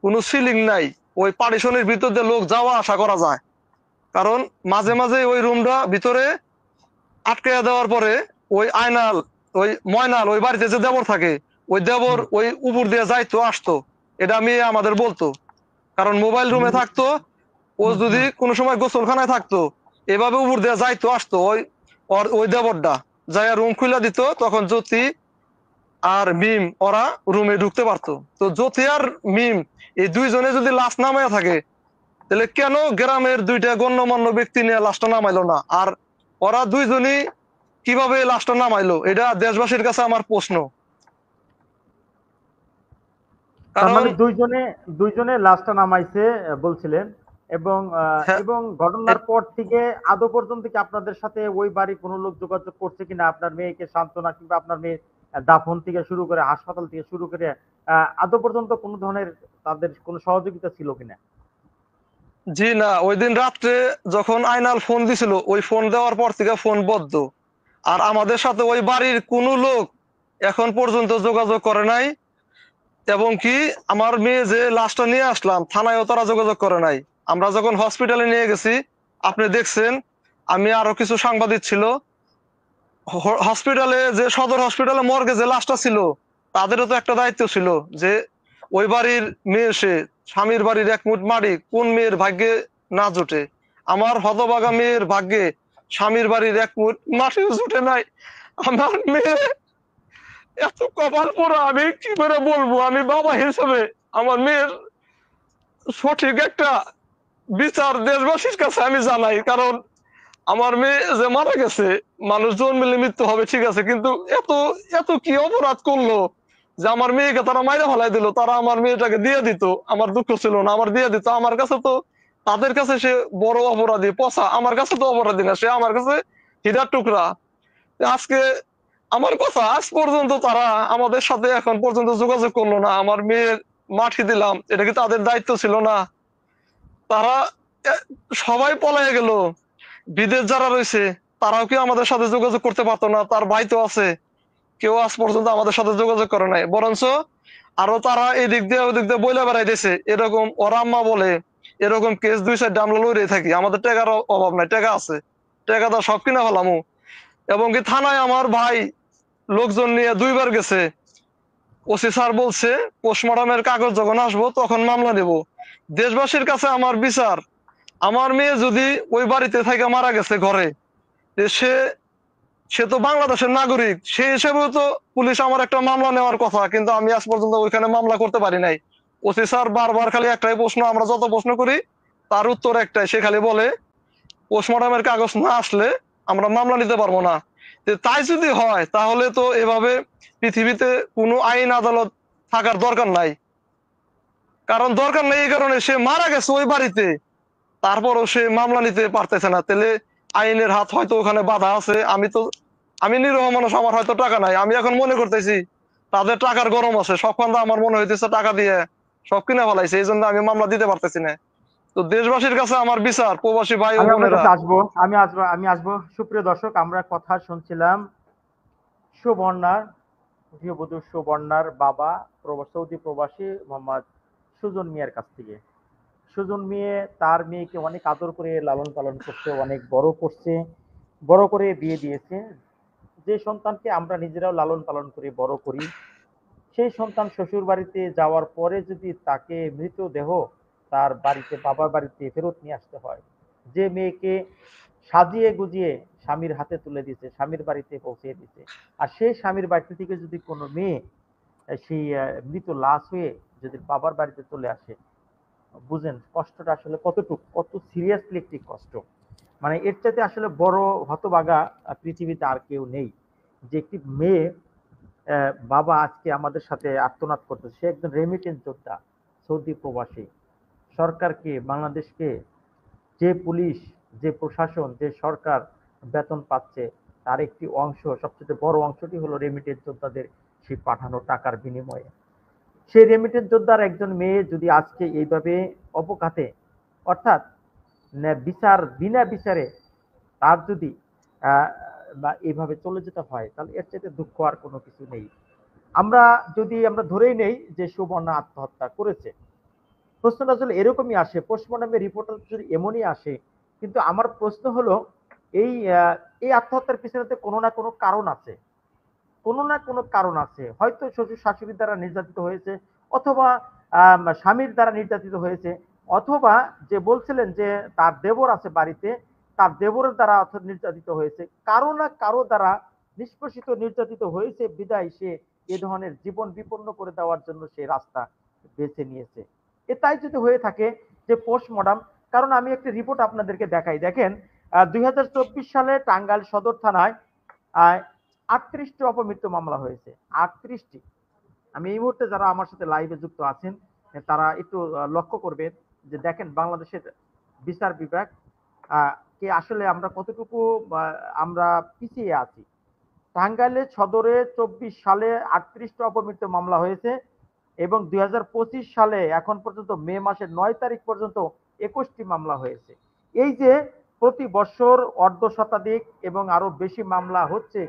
কোনো সিলিং নাই, ওই পার্টিশনের ভিতর দিয়ে লোক যাওয়া আসা করা যায়। কারণ মাঝে মাঝে ওই রুমটা ভিতরে আটকে দেওয়ার পরে ওই আয়নাল ওই ময়নাল ওই বাড়িতে যে দেবর থাকে, ওই দেবর
হুম
ওই উপর দিয়ে যাইতো আসতো, এটা আমি আমাদের বলতো। কারণ মোবাইল রুমে
হুম
থাকতো, ও
হুম
যদি
হুম
কোনো সময় গোসলখানায় থাকতো এভাবে উপর দিয়ে যাইতো আসতো ওই ওই দেবরটা যাইয়া রুম খুলে দিত, তখন জ্যোতি আর মিম ওরা রুমে ঢুকতে পারতো। তো জ্যোতি আর মিম এই দুইজনে যদি লাশ নামায়া থাকে, তাহলে কেন গ্রামের দুইটা গণ্যমান্য ব্যক্তি নিয়ে লাশটা নামাইলো না? আর ওরা দুইজনই কিভাবে লাশটা নামাইলো, এটা দেশবাসীর কাছে আমার প্রশ্ন।
তার
কারণ
মানে দুইজনে দুইজনে লাশটা নামাইছে বলছিলেন, এবং
হ্যাঁ,
এবং ঘটনার পর থেকে আদৌ পর্যন্ত কি আপনাদের সাথে ওই বাড়ি কোনো লোক যোগাযোগ করছে কিনা আপনার মেয়েকে সান্ত্বনা কিংবা আপনার মেয়ে দাফন থেকে শুরু করে হাসপাতাল থেকে শুরু করে আদৌ পর্যন্ত কোনো ধরনের তাদের কোনো সহযোগিতা ছিল কিনা?
জি না, ওই দিন রাত্রে যখন আইনাল ফোন দিছিল, ওই ফোন দেওয়ার পর থেকে ফোন বদ্ধ। আর আমাদের সাথে ওই বাড়ির কোনো লোক এখন পর্যন্ত যোগাযোগ করে নাই। এবং কি আমার মেয়ে যে লাশটা নিয়ে আসলাম থানায়ও তারা যোগাযোগ করে নাই। আমরা যখন হসপিটালে নিয়ে গেছি, আপনি দেখছেন, আমি আরো কিছু সাংবাদিক ছিল, হসপিটালে যে সদর হসপিটালে মর্গে যে লাশটা ছিল, তাদেরও তো একটা দায়িত্ব ছিল যে ওই বাড়ির মেয়ে, সে স্বামীর বাড়ির এক মুঠ মাটি কোন মেয়ের ভাগ্যে না জুটে? আমার হতভাগা মেয়ের ভাগ্যে স্বামীর বাড়ির এক মুঠ মাটিও জুটে নাই। আমার মেয়ে এত কপাল পোড়া, আমি কি করে বলবো? আমি বাবা হিসেবে আমার মেয়ের সঠিক একটা বিচার দেশবাসীর কাছে আমি জানাই। কারণ আমার মেয়ে যে মারা গেছে, মানুষ জন্মেলে মৃত্যু হবে ঠিক আছে, কিন্তু এত এত কি অপরাধ করলো যে আমার মেয়েকে তারা মাইরা ফেলাই দিল? তারা আমার মেয়েটাকে দিয়ে দিত, আমার দুঃখ ছিল না, আমার দিয়ে দিত। আমার কাছে তো, তাদের কাছে সে বড় অপরাধী পচা, আমার কাছে তো অপরাধী না, সে আমার কাছে হীরার টুকরা। আজকে আমার কথা আজ পর্যন্ত তারা আমাদের সাথে এখন পর্যন্ত যোগাযোগ করলো না। আমার মেয়ের মাটি দিলাম, এটা কি তাদের দায়িত্ব ছিল না? তারা এ- সবাই পলায় গেল। বিদেশ যারা রয়েছে তারাও কি আমাদের সাথে যোগাযোগ করতে পারতো না? তার ভাই তো আছে, কেউ আজ পর্যন্ত আমাদের সাথে যোগাযোগ করে নাই। বরঞ্চ আরো তারা এদিক দিয়ে ওদিক দিয়ে বইলে বেড়াইতেছে, এরকম ওর আম্মা বলে এরকম কেস দুই সাইড আমরা লড়ে থাকি, আমাদের টাকার অভাব নাই, টাকা আছে, টাকা তো সব কিনা ফেলামু। এবং কি থানায় আমার ভাই লোকজন নিয়ে দুইবার গেছে, ওসি স্যার বলছে পোস্টমর্টমের কাগজ যখন আসবো তখন মামলা নেব। দেশবাসীর কাছে আমার বিচার, আমার মেয়ে যদি ওই বাড়িতে থেকে মারা গেছে ঘরে, সে সে তো বাংলাদেশের নাগরিক, সেই হিসেবেও তো পুলিশ আমার একটা মামলা নেওয়ার কথা, কিন্তু আমি আজ পর্যন্ত ওইখানে মামলা করতে পারি নাই। ওসি স্যার বারবার খালি একটাই প্রশ্ন, আমরা যত প্রশ্ন করি তার উত্তর একটাই, সে খালি বলে পোস্টমর্টমের কাগজ না আসলে আমরা মামলা নিতে পারবো না। তাই যদি হয় তাহলে তো এভাবে পৃথিবীতে কোনো আইন আদালত থাকার দরকার নাই। কারণ দরকার নেই এই কারণে সে মারা গেছে ওই বাড়িতে, তারপরও সে মামলা নিতে পারতেছে না। তাহলে আইনের হাত হয়তো ওখানে বাধা আছে। আমি নিরীহ মানুষ, আমার হয়তো টাকা নাই, আমি এখন মনে করতেছি তাদের টাকার গরম আছে, সব খান্দা আমার মনে হইতেছে টাকা দিয়ে সব কিনে ফেলাইছে, এই জন্য আমি মামলা দিতে পারতেছি না। তো দেশবাসীর কাছে আমার বিচার, প্রবাসী ভাই ও
আমি আপনার
বোনেরা।
কাছে আসবো, আমি আসবো সুপ্রিয় দর্শক, আমরা কথা শুনছিলাম সুবর্ণার, গৃহবধূ সুবর্ণার বাবা সৌদি প্রবাসী মোহাম্মদ সুজন মিয়ার কাছ থেকে। সুজন মিয়া তার মেয়েকে অনেক আদর করে লালন পালন করছে, অনেক বড় করছে, বড় করে বিয়ে দিয়েছে। যে সন্তানকে আমরা নিজেরাও লালন পালন করে বড় করি, সেই সন্তান শ্বশুর বাড়িতে যাওয়ার পরে যদি তাকে মৃতদেহ তার বাড়িতে বাবার বাড়িতে ফেরত নিয়ে আসতে হয়, যে মেয়েকে সাজিয়ে গুজিয়ে স্বামীর হাতে তুলে দিছে, স্বামীর বাড়িতে পৌঁছে দিছে, আর সেই স্বামীর বাড়িতে থেকে যদি কোনো মেয়ে সেই মৃত লাশ হয়ে যদি বাবার বাড়িতে চলে আসে, বুঝেন কষ্টটা আসলে কতটুকু, কত সিরিয়াসলি একটি কষ্ট। মানে এর চাইতে আসলে বড় হতভাগা পৃথিবীতে আর কেউ নেই। যে একটি মেয়ে বাবা আজকে আমাদের সাথে আর্তনাদ করতেছে, সে একজন রেমিটেন্স যোদ্ধা, সৌদি প্রবাসী। সরকারকে, বাংলাদেশকে, যে পুলিশ, যে প্রশাসন, যে সরকার বেতন পাচ্ছে, তার একটি অংশ, সবচেয়ে বড় অংশটি হলো রেমিটেন্স যোদ্ধাদের সেই পাঠানো টাকার বিনিময়ে। সেই রেমিটেন্স যোদ্ধার একজন মেয়ে যদি আজকে এইভাবে অবঘাতে, অর্থাৎ বিচার বিনা বিচারে তার যদি আহ, বা এইভাবে চলে যেতে হয়, তাহলে এর চাইতে দুঃখ আর কোনো কিছু নেই। আমরা ধরেই নেই যে সুবর্ণা আত্মহত্যা করেছে, প্রশ্নটা আসলে এরকমই আসে, পোস্টমর্টমের রিপোর্ট যদি এমনই আসে। কিন্তু আমার প্রশ্ন হলো এই এই আত্মহত্যার পিছনে কোনো না কোনো কারণ আছে, কোনো না কোনো কারণ আছে। হয়তো শ্বশুর শাশুড়ির দ্বারা নির্যাতিত হয়েছে, অথবা স্বামীর দ্বারা নির্যাতিত হয়েছে, অথবা যে বলছিলেন যে তার দেবর আছে বাড়িতে, তার দেবরের দ্বারা অর্থাৎ নির্যাতিত হয়েছে, কারো না কারো দ্বারা নিষ্পেষিত নির্যাতিত হয়েছে বিদায় সে এ ধরনের জীবন বিপন্ন করে দেওয়ার জন্য সে রাস্তা বেছে নিয়েছে। এটাই যদি হয়ে থাকে যে পোস্টমর্টম, কারণ আমি একটি রিপোর্ট আপনাদেরকে দেখাই, দেখেন 2024 সালে টাঙ্গাইল সদর থানায় 38টি অপমৃত্যু মামলা হয়েছে, 38টি। আমি এই মুহূর্তে যারা আমার সাথে লাইভে যুক্ত আছেন তারা একটু লক্ষ্য করবেন যে দেখেন বাংলাদেশের বিচার বিভাগ কে আসলে আমরা কতটুকু আমরা পিছিয়ে আছি। টাঙ্গাইলের সদরে 24 সালে 38টি অপমৃত্যু মামলা হয়েছে, এবং 2025 সালে এখন পর্যন্ত মে মাসের 9 তারিখ পর্যন্ত 21টি মামলা হয়েছে। এই যে প্রতি বছর অর্ধ শতাধিক এবং আরো বেশি মামলা হচ্ছে,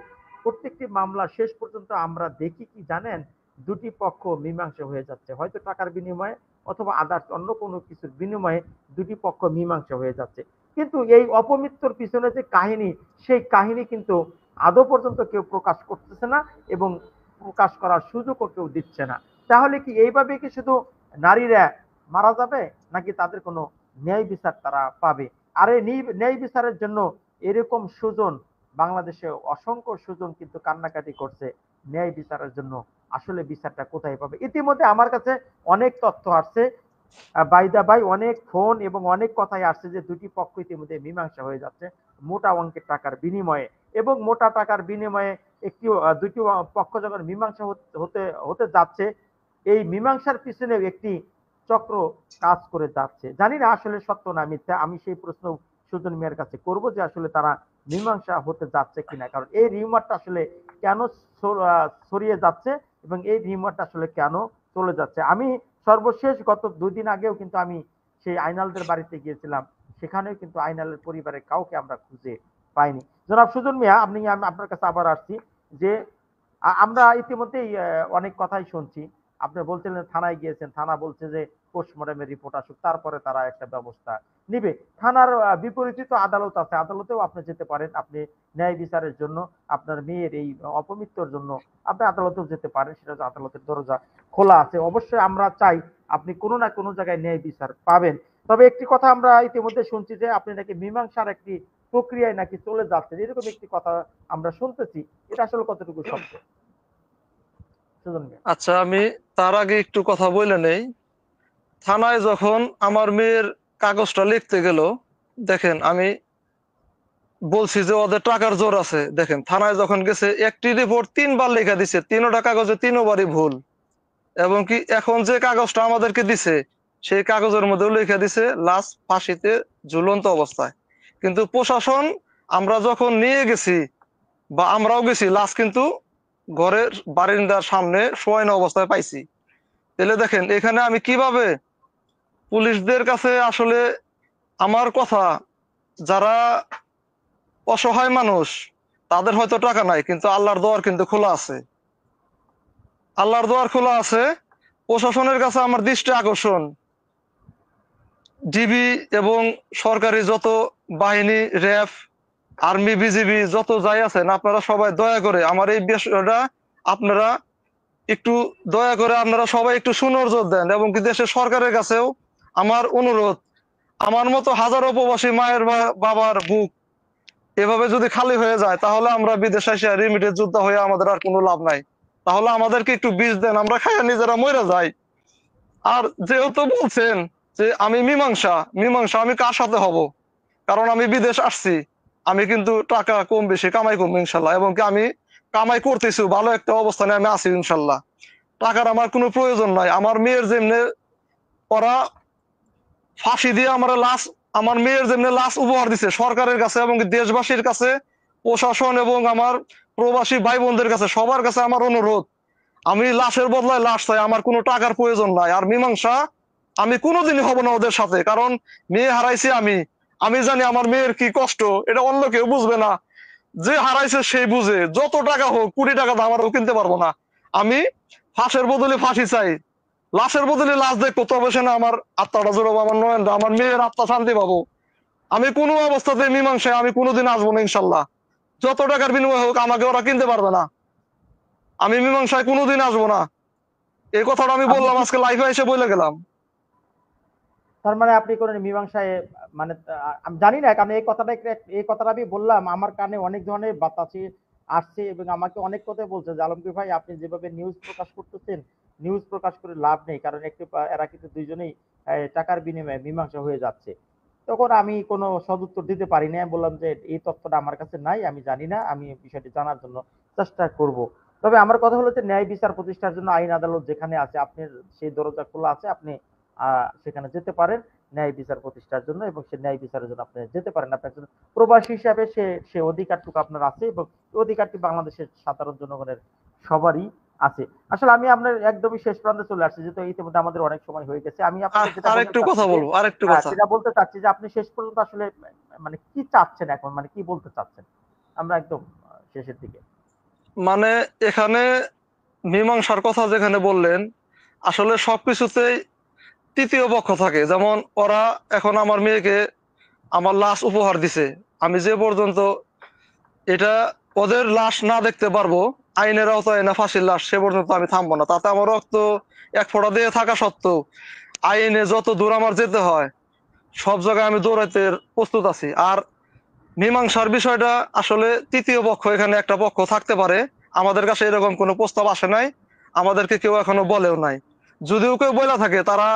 প্রত্যেকটি মামলা শেষ পর্যন্ত আমরা দেখি কি জানেন, দুটি পক্ষ মীমাংসা হয়ে যাচ্ছে, হয়তো টাকার বিনিময়ে অথবা আদার্স অন্য কোনো কিছুর বিনিময়ে দুটি পক্ষ মীমাংসা হয়ে যাচ্ছে। কিন্তু এই অপমৃত্যুর পিছনে যে কাহিনী, সেই কাহিনী কিন্তু আদৌ পর্যন্ত কেউ প্রকাশ করতেছে না, এবং প্রকাশ করার সুযোগও কেউ দিচ্ছে না। তাহলে কি এইভাবে কি শুধু নারীরা মারা যাবে, নাকি তাদের কোনো ন্যায় বিচার তারা পাবে? আর এই ন্যায় বিচারের জন্য এরকম সুজন, বাংলাদেশে অসংখ্য সুজন কিন্তু কান্নাকাটি করছে ন্যায় বিচারের জন্য। আসলে বিচারটা কোথায় পাবে? ইতিমধ্যে আমার কাছে অনেক তথ্য আসছে, বাইদা ভাই, অনেক ফোন এবং অনেক কথাই আসছে যে দুটি পক্ষ ইতিমধ্যে মীমাংসা হয়ে যাচ্ছে মোটা অঙ্কের টাকার বিনিময়ে, এবং মোটা টাকার বিনিময়ে একটি দুটি পক্ষ যখন মীমাংসা হতে হতে যাচ্ছে, এই মীমাংসার পিছনে একটি চক্র কাজ করে যাচ্ছে। জানি না আসলে সত্য না মিথ্যা, আমি সেই প্রশ্ন সুজন মিয়ার কাছে করব যে আসলে তারা মীমাংসা হতে যাচ্ছে কিনা, কারণ এই রিউমারটা আসলে কেন ছড়িয়ে যাচ্ছে, এবং এই রিউমারটা আসলে কেন চলে যাচ্ছে। আমি সর্বশেষ গত 2 দিন আগেও কিন্তু আমি সেই আইনালদের বাড়িতে গিয়েছিলাম, সেখানেও কিন্তু আইনালের পরিবারের কাউকে আমরা খুঁজে পাইনি। জনাব সুজন মিয়া, আমি আপনার কাছে আবার আসছি যে আমরা ইতিমধ্যেই অনেক কথাই শুনছি। আপনি বলছিলেন থানায় গিয়েছেন, থানা বলছে যে পোস্টমর্টমের রিপোর্ট আসুক, তারপরে তারা একটা ব্যবস্থা নিবে। থানার বিপরীতে তো আদালত আছে, আদালতেও আপনি যেতে পারেন, আপনি ন্যায় বিচারের জন্য, আপনার মেয়ের এই অপমৃত্যুর জন্য আপনি আদালতেও যেতে পারেন, সেটা হচ্ছে আদালতের দরজা খোলা আছে। অবশ্যই আমরা চাই আপনি কোনো না কোনো জায়গায় ন্যায় বিচার পাবেন। তবে একটি কথা আমরা ইতিমধ্যে শুনছি যে আপনি নাকি মীমাংসার একটি প্রক্রিয়ায় নাকি চলে যাচ্ছেন, এরকম একটি কথা আমরা শুনতেছি, এটা আসলে কতটুকু সত্য? সুজন মিয়া।
আচ্ছা, আমি তার আগে একটু কথা বলে নেই। থানায় যখন আমার মেয়ের কাগজটা লিখতে গেল, দেখেন আমি বলছি যে ওদের টাকার জোর আছে। দেখেন থানায় যখন গেছে, একটি রিপোর্ট 3বার লেখা দিছে, 3টা কাগজে 3বারই ভুল। এবং কি এখন যে কাগজটা আমাদেরকে দিছে, সেই কাগজের মধ্যেও লেখা দিছে লাশ ফাঁসিতে ঝুলন্ত অবস্থায়। কিন্তু প্রশাসন, আমরা যখন নিয়ে গেছি বা আমরাও গেছি, লাশ কিন্তু ঘরের বারিন্দার সামনে শোয়ানো অবস্থায় পাইছি। তাহলে দেখেন এখানে আমি কিভাবে পুলিশদের কাছে আসলে আমার কথা, যারা অসহায় মানুষ, তাদের হয়তো টাকা নাই, কিন্তু আল্লাহর দোয়ার কিন্তু খোলা আছে, আল্লাহর দোয়ার খোলা আছে। প্রশাসনের কাছে আমার দৃষ্টি আকর্ষণ, ডিবি এবং সরকারি যত বাহিনী, র্যাব, আর্মি, বিজিবি যত যাই আছেন, আপনারা সবাই দয়া করে আমার এই বিষয়টা আপনারা একটু দয়া করে আপনারা সবাই একটু সুনজর দেন, এবং কি দেশের সরকারের কাছেও আমার অনুরোধ, আমার মতো হাজারো প্রবাসী মায়ের বা বাবার বুক এভাবে যদি খালি হয়ে যায়, তাহলে আমরা বিদেশে এসে রিমিটেড যোদ্ধা হয়ে আমাদের আর কোনো লাভ নাই। তাহলে আমাদেরকে একটু বীজ দেন, আমরা খাইয়া নিজেরা মরে যাই। আর যেহেতু বলছেন যে আমি মীমাংসা মীমাংসা আমি কার সাথে হব, কারণ আমি বিদেশ আসছি, আমি কিন্তু টাকা কম বেশি কামাই করবো ইনশাল্লাহ, এবং কি আমি কামাই করতেছি, ভালো একটা অবস্থানে আমি আছি ইনশাল্লাহ। টাকার আমার কোনো প্রয়োজন নাই। আমার মেয়ের যেমনে ওরা ফাঁসি দিয়ে আমার মেয়ের যেমনি লাশ উপহার দিছে সরকারের কাছে এবং কি দেশবাসীর কাছে, প্রশাসন এবং আমার প্রবাসী ভাই বোনদের কাছে, সবার কাছে আমার অনুরোধ, আমি লাশের বদলায় লাশ চাই, আমার কোনো টাকার প্রয়োজন নাই। আর মীমাংসা আমি কোনোদিনই হব না ওদের সাথে, কারণ মেয়ে হারাইছি আমি, আমি জানি আমার মেয়ের কি কষ্ট, এটা অন্য কেউ বুঝবে না। যে হারাইছে সেই বুঝে, যত টাকা হোক, কোটি টাকা দাম আমারও কিনতে পারবো না। আমি ফাঁসের বদলে ফাঁসি চাই, লাশের বদলে লাশ দেখবো, তবে সে না আমার আত্মাটা জোড়াবো, আমার নয়নটা, আমার মেয়ের আত্মা শান্তি পাবো। আমি কোনো অবস্থাতে মীমাংসায় আমি কোনোদিন আসবো না ইনশাল্লাহ। যত টাকার বিনিময় হোক, আমাকে ওরা কিনতে পারবে না। আমি মীমাংসায় কোনোদিন আসবো না। এই কথাটা আমি
আপনি
বললাম,
কি
আজকে লাইফে এসে বলে গেলাম।
তার মানে আপনি কোনো মীমাংসায় মানে আমি জানি না, কারণ এই কথাটা আমি বললাম, আমার কানে অনেক ধরনের বাতাসি আসছে এবং আমাকে অনেক কথা বলছে যে আলমগীর ভাই আপনি যেভাবে নিউজ প্রকাশ করতেছেন, নিউজ প্রকাশ করে লাভ নেই, কারণ এরা কিন্তু দুইজনেই টাকার বিনিময়ে মীমাংসা হয়ে যাচ্ছে। তখন আমি কোনো সদুত্তর দিতে পারি না, আমি বললাম যে এই তথ্যটা আমার কাছে নাই, আমি জানি না, আমি বিষয়টি জানার জন্য চেষ্টা করব। তবে আমার কথা হলো যে ন্যায় বিচার প্রতিষ্ঠার জন্য আইন আদালত যেখানে আছে, আপনার সেই দরজা খোলা আছে, আপনি সেখানে যেতে পারেন ন্যায় বিচার প্রতিষ্ঠার জন্য, এবং সে ন্যায় বিচারের জন্য আপনি যেতে পারেন। আপনার একজন প্রবাসী হিসাবে সে অধিকারটুকু আপনার আছে, এবং এই অধিকারটি বাংলাদেশের সাধারণ জনগণের সবারই আছে। আসলে আমি আপনার একদমই শেষ প্রান্তে চলে আসছি, যেহেতু ইতিমধ্যে আমাদের অনেক সময় হয়ে গেছে। আমি আপনাকে যেটা
আর
বলতে
একটু
চাচ্ছি
কথা
যে
বলবো, আর একটু কথা।
যেটা বলতে চাচ্ছি যে আপনি শেষ পর্যন্ত আসলে মানে কি চাচ্ছেন এখন, মানে কি বলতে চাচ্ছেন? আমরা একদম শেষের দিকে।
মানে এখানে মীমাংসার কথা যেখানে বললেন, আসলে সবকিছুতেই তৃতীয় পক্ষ থাকে। যেমন ওরা এখন আমার মেয়েকে আমার লাশ উপহার দিছে, আমি যে পর্যন্ত এটা ওদের লাশ না দেখতে পারবো, আইনের আওতায় না ফাঁসির লাশ, সে পর্যন্ত আমি থামবো না। তাতে আমার রক্ত এক ফোঁটা দিয়ে থাকা সত্ত্বেও আইনে যত দূর আমার যেতে হয় সব জায়গায় আমি দৌড়াইতে প্রস্তুত আছি। আর মীমাংসার বিষয়টা আসলে তৃতীয় পক্ষ, এখানে একটা পক্ষ থাকতে পারে। আমাদের কাছে এরকম কোনো প্রস্তাব আসে নাই, আমাদেরকে কেউ এখনো বলেও নাই। যদিও কেউ বলে থাকে, তারা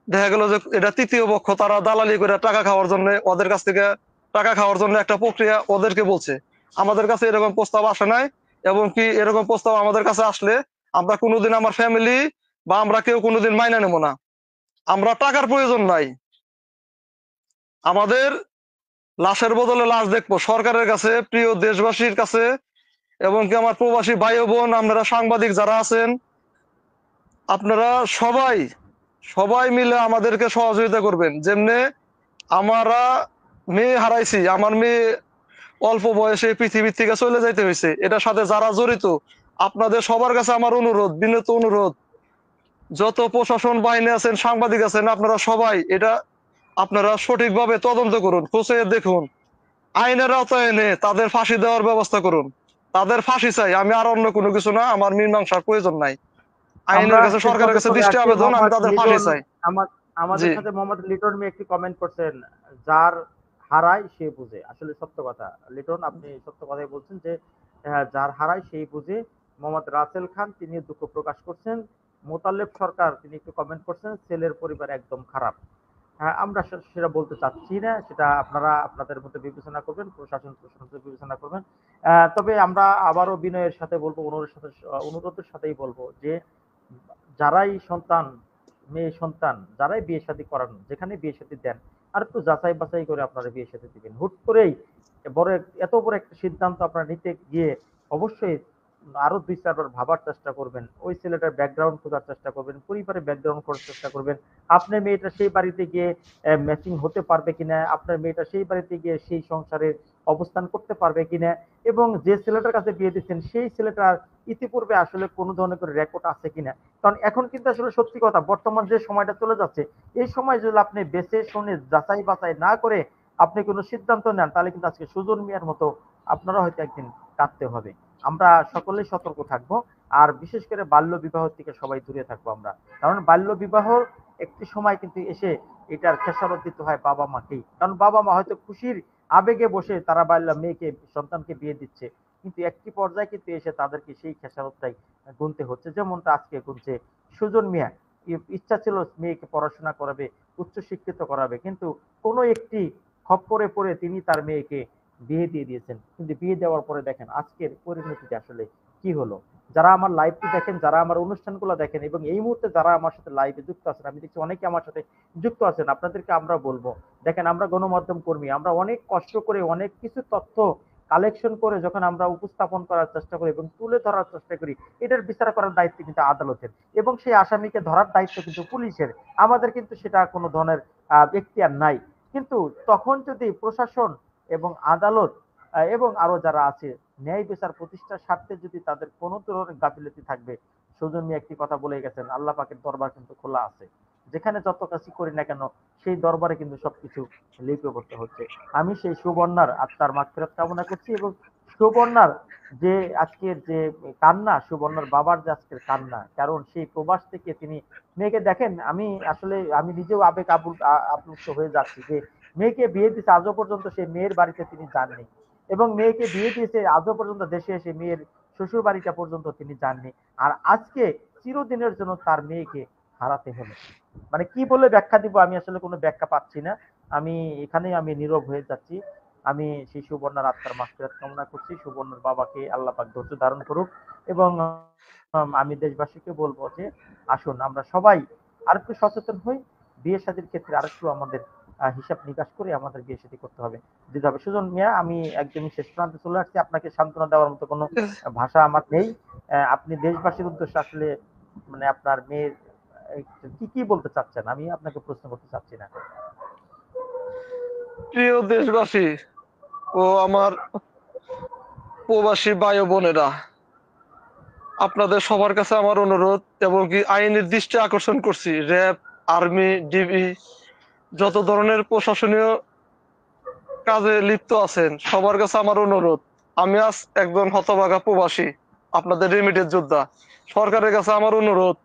দেখা গেল যে এটা তৃতীয় পক্ষ, তারা দালালি করে টাকা খাওয়ার জন্য, ওদের কাছ থেকে টাকা খাওয়ার জন্য একটা প্রক্রিয়া ওদেরকে বলছে। আমাদের কাছে এরকম প্রস্তাব আসে নাই, এবং কি এরকম প্রস্তাব আমাদের কাছে আসলে আমরা কোনোদিন, আমার ফ্যামিলি বা আমরা কেউ কোনোদিন মাইনা নেব না। আমরা টাকার প্রয়োজন নাই, আমাদের লাশের বদলে লাশ দেখবো সরকারের কাছে, প্রিয় দেশবাসীর কাছে, এবং কি আমার প্রবাসী ভাই ও বোন, আপনারা সাংবাদিক যারা আছেন, আপনারা সবাই সবাই মিলে আমাদেরকে সহযোগিতা করবেন। যেমনে আমরা মেয়ে হারাইছি, আমার মেয়ে অল্প বয়সে পৃথিবীর থেকে চলে যাইতে হয়েছে, এটার সাথে যারা জড়িত, আপনাদের সবার কাছে আমার অনুরোধ, বিনীত অনুরোধ, যত প্রশাসন বাহিনী আছেন, সাংবাদিক আছেন, আপনারা সবাই এটা আপনারা সঠিকভাবে তদন্ত করুন, খোঁজে দেখুন, আইনের আওতায় এনে তাদের ফাঁসি দেওয়ার ব্যবস্থা করুন। তাদের ফাঁসি চাই, আমি আর অন্য কোনো কিছু না, আমার মীমাংসার প্রয়োজন নাই।
আমরা
আইনের কাছে,
শেষ
সরকারের
পর্যায়ে
কাছে
চলে
দৃষ্টি
আসছি।
আবেদন, আমি
মোহাম্মদ
তাদের ফাঁসি
লিটন
চাই।
আমাদের
জি।
সাথে মোহাম্মদ লিটন মিয়া একটি কমেন্ট করছেন, যার হারায় সে বুঝে। আসলে সত্য কথা লিটন, আপনি সত্য কথাই বলছেন যে যার হারায় সেই বুঝে। মোহাম্মদ রাসেল খান তিনি দুঃখ প্রকাশ করছেন। মোতালেব সরকার তিনি একটু কমেন্ট করছেন, ছেলের পরিবার একদম খারাপ। হ্যাঁ, আমরা সেটা বলতে চাচ্ছি না, সেটা আপনারা আপনাদের মধ্যে বিবেচনা করবেন, প্রশাসন বিবেচনা করবেন। তবে আমরা আবারও বিনয়ের সাথে বলবো, অনুরোধের সাথেই বলবো যে যারাই সন্তান, মেয়ে সন্তান যারাই বিয়ে শাদী করান, যেখানে বিয়ে শাদী দেন, আর একটু যাচাই বাছাই করে আপনারা বিয়ে শাদী দিবেন। হুট করেই এত বড় একটা সিদ্ধান্ত আপনারা নিতে গিয়ে অবশ্যই আরো দুই চারবার ভাবার চেষ্টা করবেন, ওই ছেলেটার ব্যাকগ্রাউন্ড খোঁজার চেষ্টা করবেন, পরিবারের ব্যাকগ্রাউন্ড খোঁজার চেষ্টা করবেন। আপনার মেয়েটা সেই বাড়িতে গিয়ে ম্যাচিং হতে পারবে কিনা, আপনার মেয়েটা সেই বাড়িতে গিয়ে সেই সংসারে অবস্থান করতে পারবে কিনা, এবং যে ছেলেটার কাছে বিয়ে দিচ্ছেন সেই ছেলেটার ইতিপূর্বে আসলে কোনো ধরনের করে রেকর্ড আছে কিনা। কারণ এখন কিন্তু আসলে সত্যি কথা, বর্তমান যে সময়টা চলে যাচ্ছে, এই সময় যদি আপনি বেছে শুনে যাচাই বাছাই না করে আপনি কোনো সিদ্ধান্ত নেন, তাহলে কিন্তু আজকে সুজন মিয়ার মতো আপনারা হয়তো একদিন কাঁদতে হবে। আমরা সকলেই সতর্ক থাকবো। আর বিশেষ করে বাল্য বিবাহ থেকে সবাই দূরে থাকবো আমরা। কারণ বাল্য বিবাহ একটি সময় কিন্তু এসে এটার খেসারত দিতে হয় বাবা মাকেই। কারণ বাবা মা হয়তো খুশির আবেগে বসে তারা মেয়েকে সন্তানকে বিয়ে দিচ্ছে, কিন্তু একটি পর্যায়ে কিন্তু এসে তাদেরকে সেই খেসারতটাই গুনতে হচ্ছে, যেমনটা আজকে গুনছে সুজন মিয়া। ইচ্ছা ছিল মেয়েকে পড়াশোনা করাবে, উচ্চ শিক্ষিত করাবে, কিন্তু কোনো একটি খপ্পরে পড়ে তিনি তার মেয়েকে বিয়ে দিয়ে দিয়েছেন। কিন্তু বিয়ে দেওয়ার পরে দেখেন আজকের পরিণতিটা আসলে কি হলো। যারা আমার লাইভটি দেখেন, যারা আমার অনুষ্ঠানগুলো দেখেন, এবং এই মুহূর্তে যারা আমার সাথে লাইভে যুক্ত আছেন, আমি দেখছি অনেকে আমার সাথে যুক্ত আছেন, আপনাদেরকে আমরা বলবো, দেখেন আমরা গণমাধ্যম কর্মী, আমরা অনেক কষ্ট করে অনেক কিছু তথ্য কালেকশন করে যখন আমরা উপস্থাপন করার চেষ্টা করি এবং তুলে ধরার চেষ্টা করি, এটার বিচার করার দায়িত্ব কিন্তু আদালতের, এবং সেই আসামিকে ধরার দায়িত্ব কিন্তু পুলিশের। আমাদের কিন্তু সেটা কোনো ধরনের এখতিয়ার নাই। কিন্তু তখন যদি প্রশাসন এবং আদালত এবং আরো যারা আছে ন্যায় বিচার প্রতিষ্ঠার স্বার্থে যদি তাদের কোনো ধরনের গাফিলতি থাকবে, সুজন মিয়া একটি কথা বলে গেছেন, আল্লাহ পাকের দরবার কিন্তু খোলা আছে, যেখানে যত কাজই করি না কেন সেই দরবারে কিন্তু সবকিছু লিপিবদ্ধ হচ্ছে। আমি সেই সুবর্ণার আত্মার মাগফিরাত কামনা করছি, এবং সুবর্ণার যে আজকের যে কান্না, সুবর্ণার বাবার যে আজকের কান্না, কারণ সেই প্রবাস থেকে তিনি মেয়েকে দেখেন, আমি আসলে আমি নিজেও আবেগ আপ্লুত হয়ে যাচ্ছি যে মেয়েকে বিয়ে দিতে আজও পর্যন্ত সেই মেয়ের বাড়িতে তিনি যাননি, এবং মেয়েকে বিয়ে দিয়েছে আজও পর্যন্ত দেশে এসে মেয়ের শ্বশুর বাড়িটা পর্যন্ত তিনি যাননি। আর আজকে চিরদিনের জন্য তার মেয়েকে হারাতে হলো। মানে কি বলে ব্যাখ্যা দিব, আমি আসলে কোনো ব্যাখ্যা পাচ্ছি না। আমি এখানেই আমি নীরব হয়ে যাচ্ছি। আমি সেই সুবর্ণার আত্মার মাগফিরাত কামনা করছি, সুবর্ণার বাবাকে আল্লাহ পাক ধৈর্য ধারণ করুক, এবং আমি দেশবাসীকে বলবো যে আসুন আমরা সবাই আরেকটু সচেতন হই, বিয়ে শাদীর ক্ষেত্রে আরেকটু আমাদের হিসাব নিকাশ করে আমাদের বিয়ে শাদী করতে হবে, দিতে হবে। সুজন মিয়া, আমি একদমই শেষ প্রান্তে চলে আসছি, আপনাকে সান্ত্বনা দেওয়ার মতো কোনো ভাষা আমার নেই। আপনি দেশবাসীর উদ্দেশ্যে আসলে মানে আপনার মেয়ের কি কি বলতে চাচ্ছেন, আমি আপনাকে প্রশ্ন করতে চাচ্ছি না।
প্রিয় দেশবাসী ও আমার প্রবাসী ভাই ও বোনেরা, আপনাদের সবার কাছে আমার অনুরোধ এবং কি আইনের দৃষ্টি আকর্ষণ করছি, র্যাব, আর্মি, ডিবি, যত ধরনের প্রশাসনীয় কাজে লিপ্ত আছেন সবার কাছে আমার অনুরোধ, আমি আজ একজন হতভাগা প্রবাসী, আপনাদের রেমিটেন্স যোদ্ধা, সরকারের কাছে আমার অনুরোধ,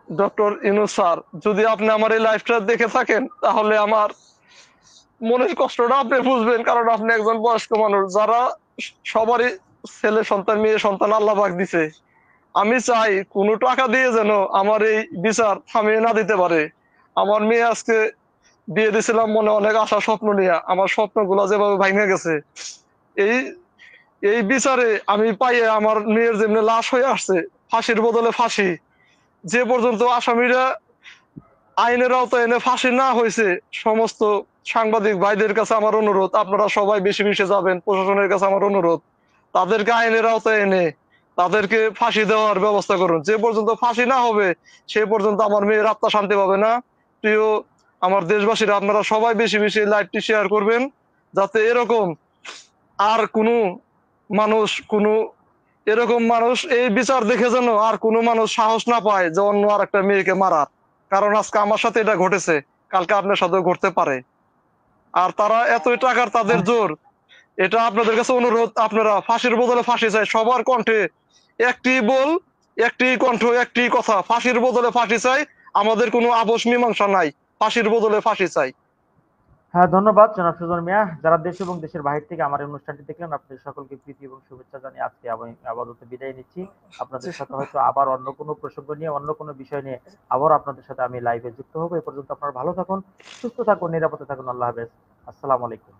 ডক্টর ইউনূস স্যার, যদি আপনি আমার এই লাইফটা দেখে থাকেন তাহলে আমার মনের কষ্টটা আপনি বুঝবেন, কারণ আপনি একজন বয়স্ক মানুষ, যারা সবারই ছেলে সন্তান মেয়ে সন্তান আল্লাহ পাক দিছে। আমি চাই কোনো টাকা দিয়ে যেন আমার এই বিচার থামিয়ে না দিতে পারে। আমার মেয়ে আজকে বিয়ে দিয়েছিলাম মনে অনেক আশা স্বপ্ন নিয়ে, আমার স্বপ্নগুলো যেভাবে ভাঙে গেছে, এই এই বিচারে আমি পাইয়ে আমার মেয়ের যেমনি লাশ হয়ে আসছে, ফাঁসির বদলে ফাঁসি, যে পর্যন্ত আসামিরা আইনের আওতায় এনে ফাঁসি না হয়েছে, সমস্ত সাংবাদিক ভাইদের কাছে আমার অনুরোধ, আপনারা সবাই বেশি বেশি যাবেন, প্রশাসনের কাছে আমার অনুরোধ, তাদেরকে আইনের আওতায় এনে তাদেরকে ফাঁসি দেওয়ার ব্যবস্থা করুন। যে পর্যন্ত ফাঁসি না হবে সে পর্যন্ত আমার মেয়ের আত্মা শান্তি পাবে না। প্রিয় আমার দেশবাসীরা, আপনারা সবাই বেশি বেশি লাইভটি শেয়ার করবেন, যাতে এরকম আর কোনো মানুষ কোনো এরকম মানুষ এই বিচার দেখে যেন আর কোনো মানুষ সাহস না পায় যে অন্য আর একটা মেয়েকে মারার। কারণ আজকে আমার সাথে এটা ঘটেছে, কালকে আপনার সাথেও ঘটতে পারে। আর তারা এতই টাকার তাদের জোর, এটা আপনাদের কাছে অনুরোধ, আপনারা ফাঁসির বদলে ফাঁসি চাই, সবার কণ্ঠে একটি বল, একটি কণ্ঠ, একটি কথা, ফাঁসির বদলে ফাঁসি চাই। আমাদের কোনো আপোষ মীমাংসা নাই, ফাঁসির বদলে ফাঁসি চাই।
হ্যাঁ, ধন্যবাদ জনাব সুজন মিয়া। যারা দেশ এবং দেশের বাহির থেকে আমার এই অনুষ্ঠানটি দেখলেন, আপনাদের সকলকে প্রীতি এবং শুভেচ্ছা জানিয়ে আজকে আমি আপাতত বিদায় নিচ্ছি। আপনাদের সাথে হয়তো আবার অন্য কোনো প্রসঙ্গ নিয়ে, অন্য কোনো বিষয় নিয়ে আবার আপনাদের সাথে আমি লাইভে যুক্ত হবো। এ পর্যন্ত আপনারা ভালো থাকুন, সুস্থ থাকুন, নিরাপদে থাকুন। আল্লাহ হাফেজ। আসসালামু আলাইকুম।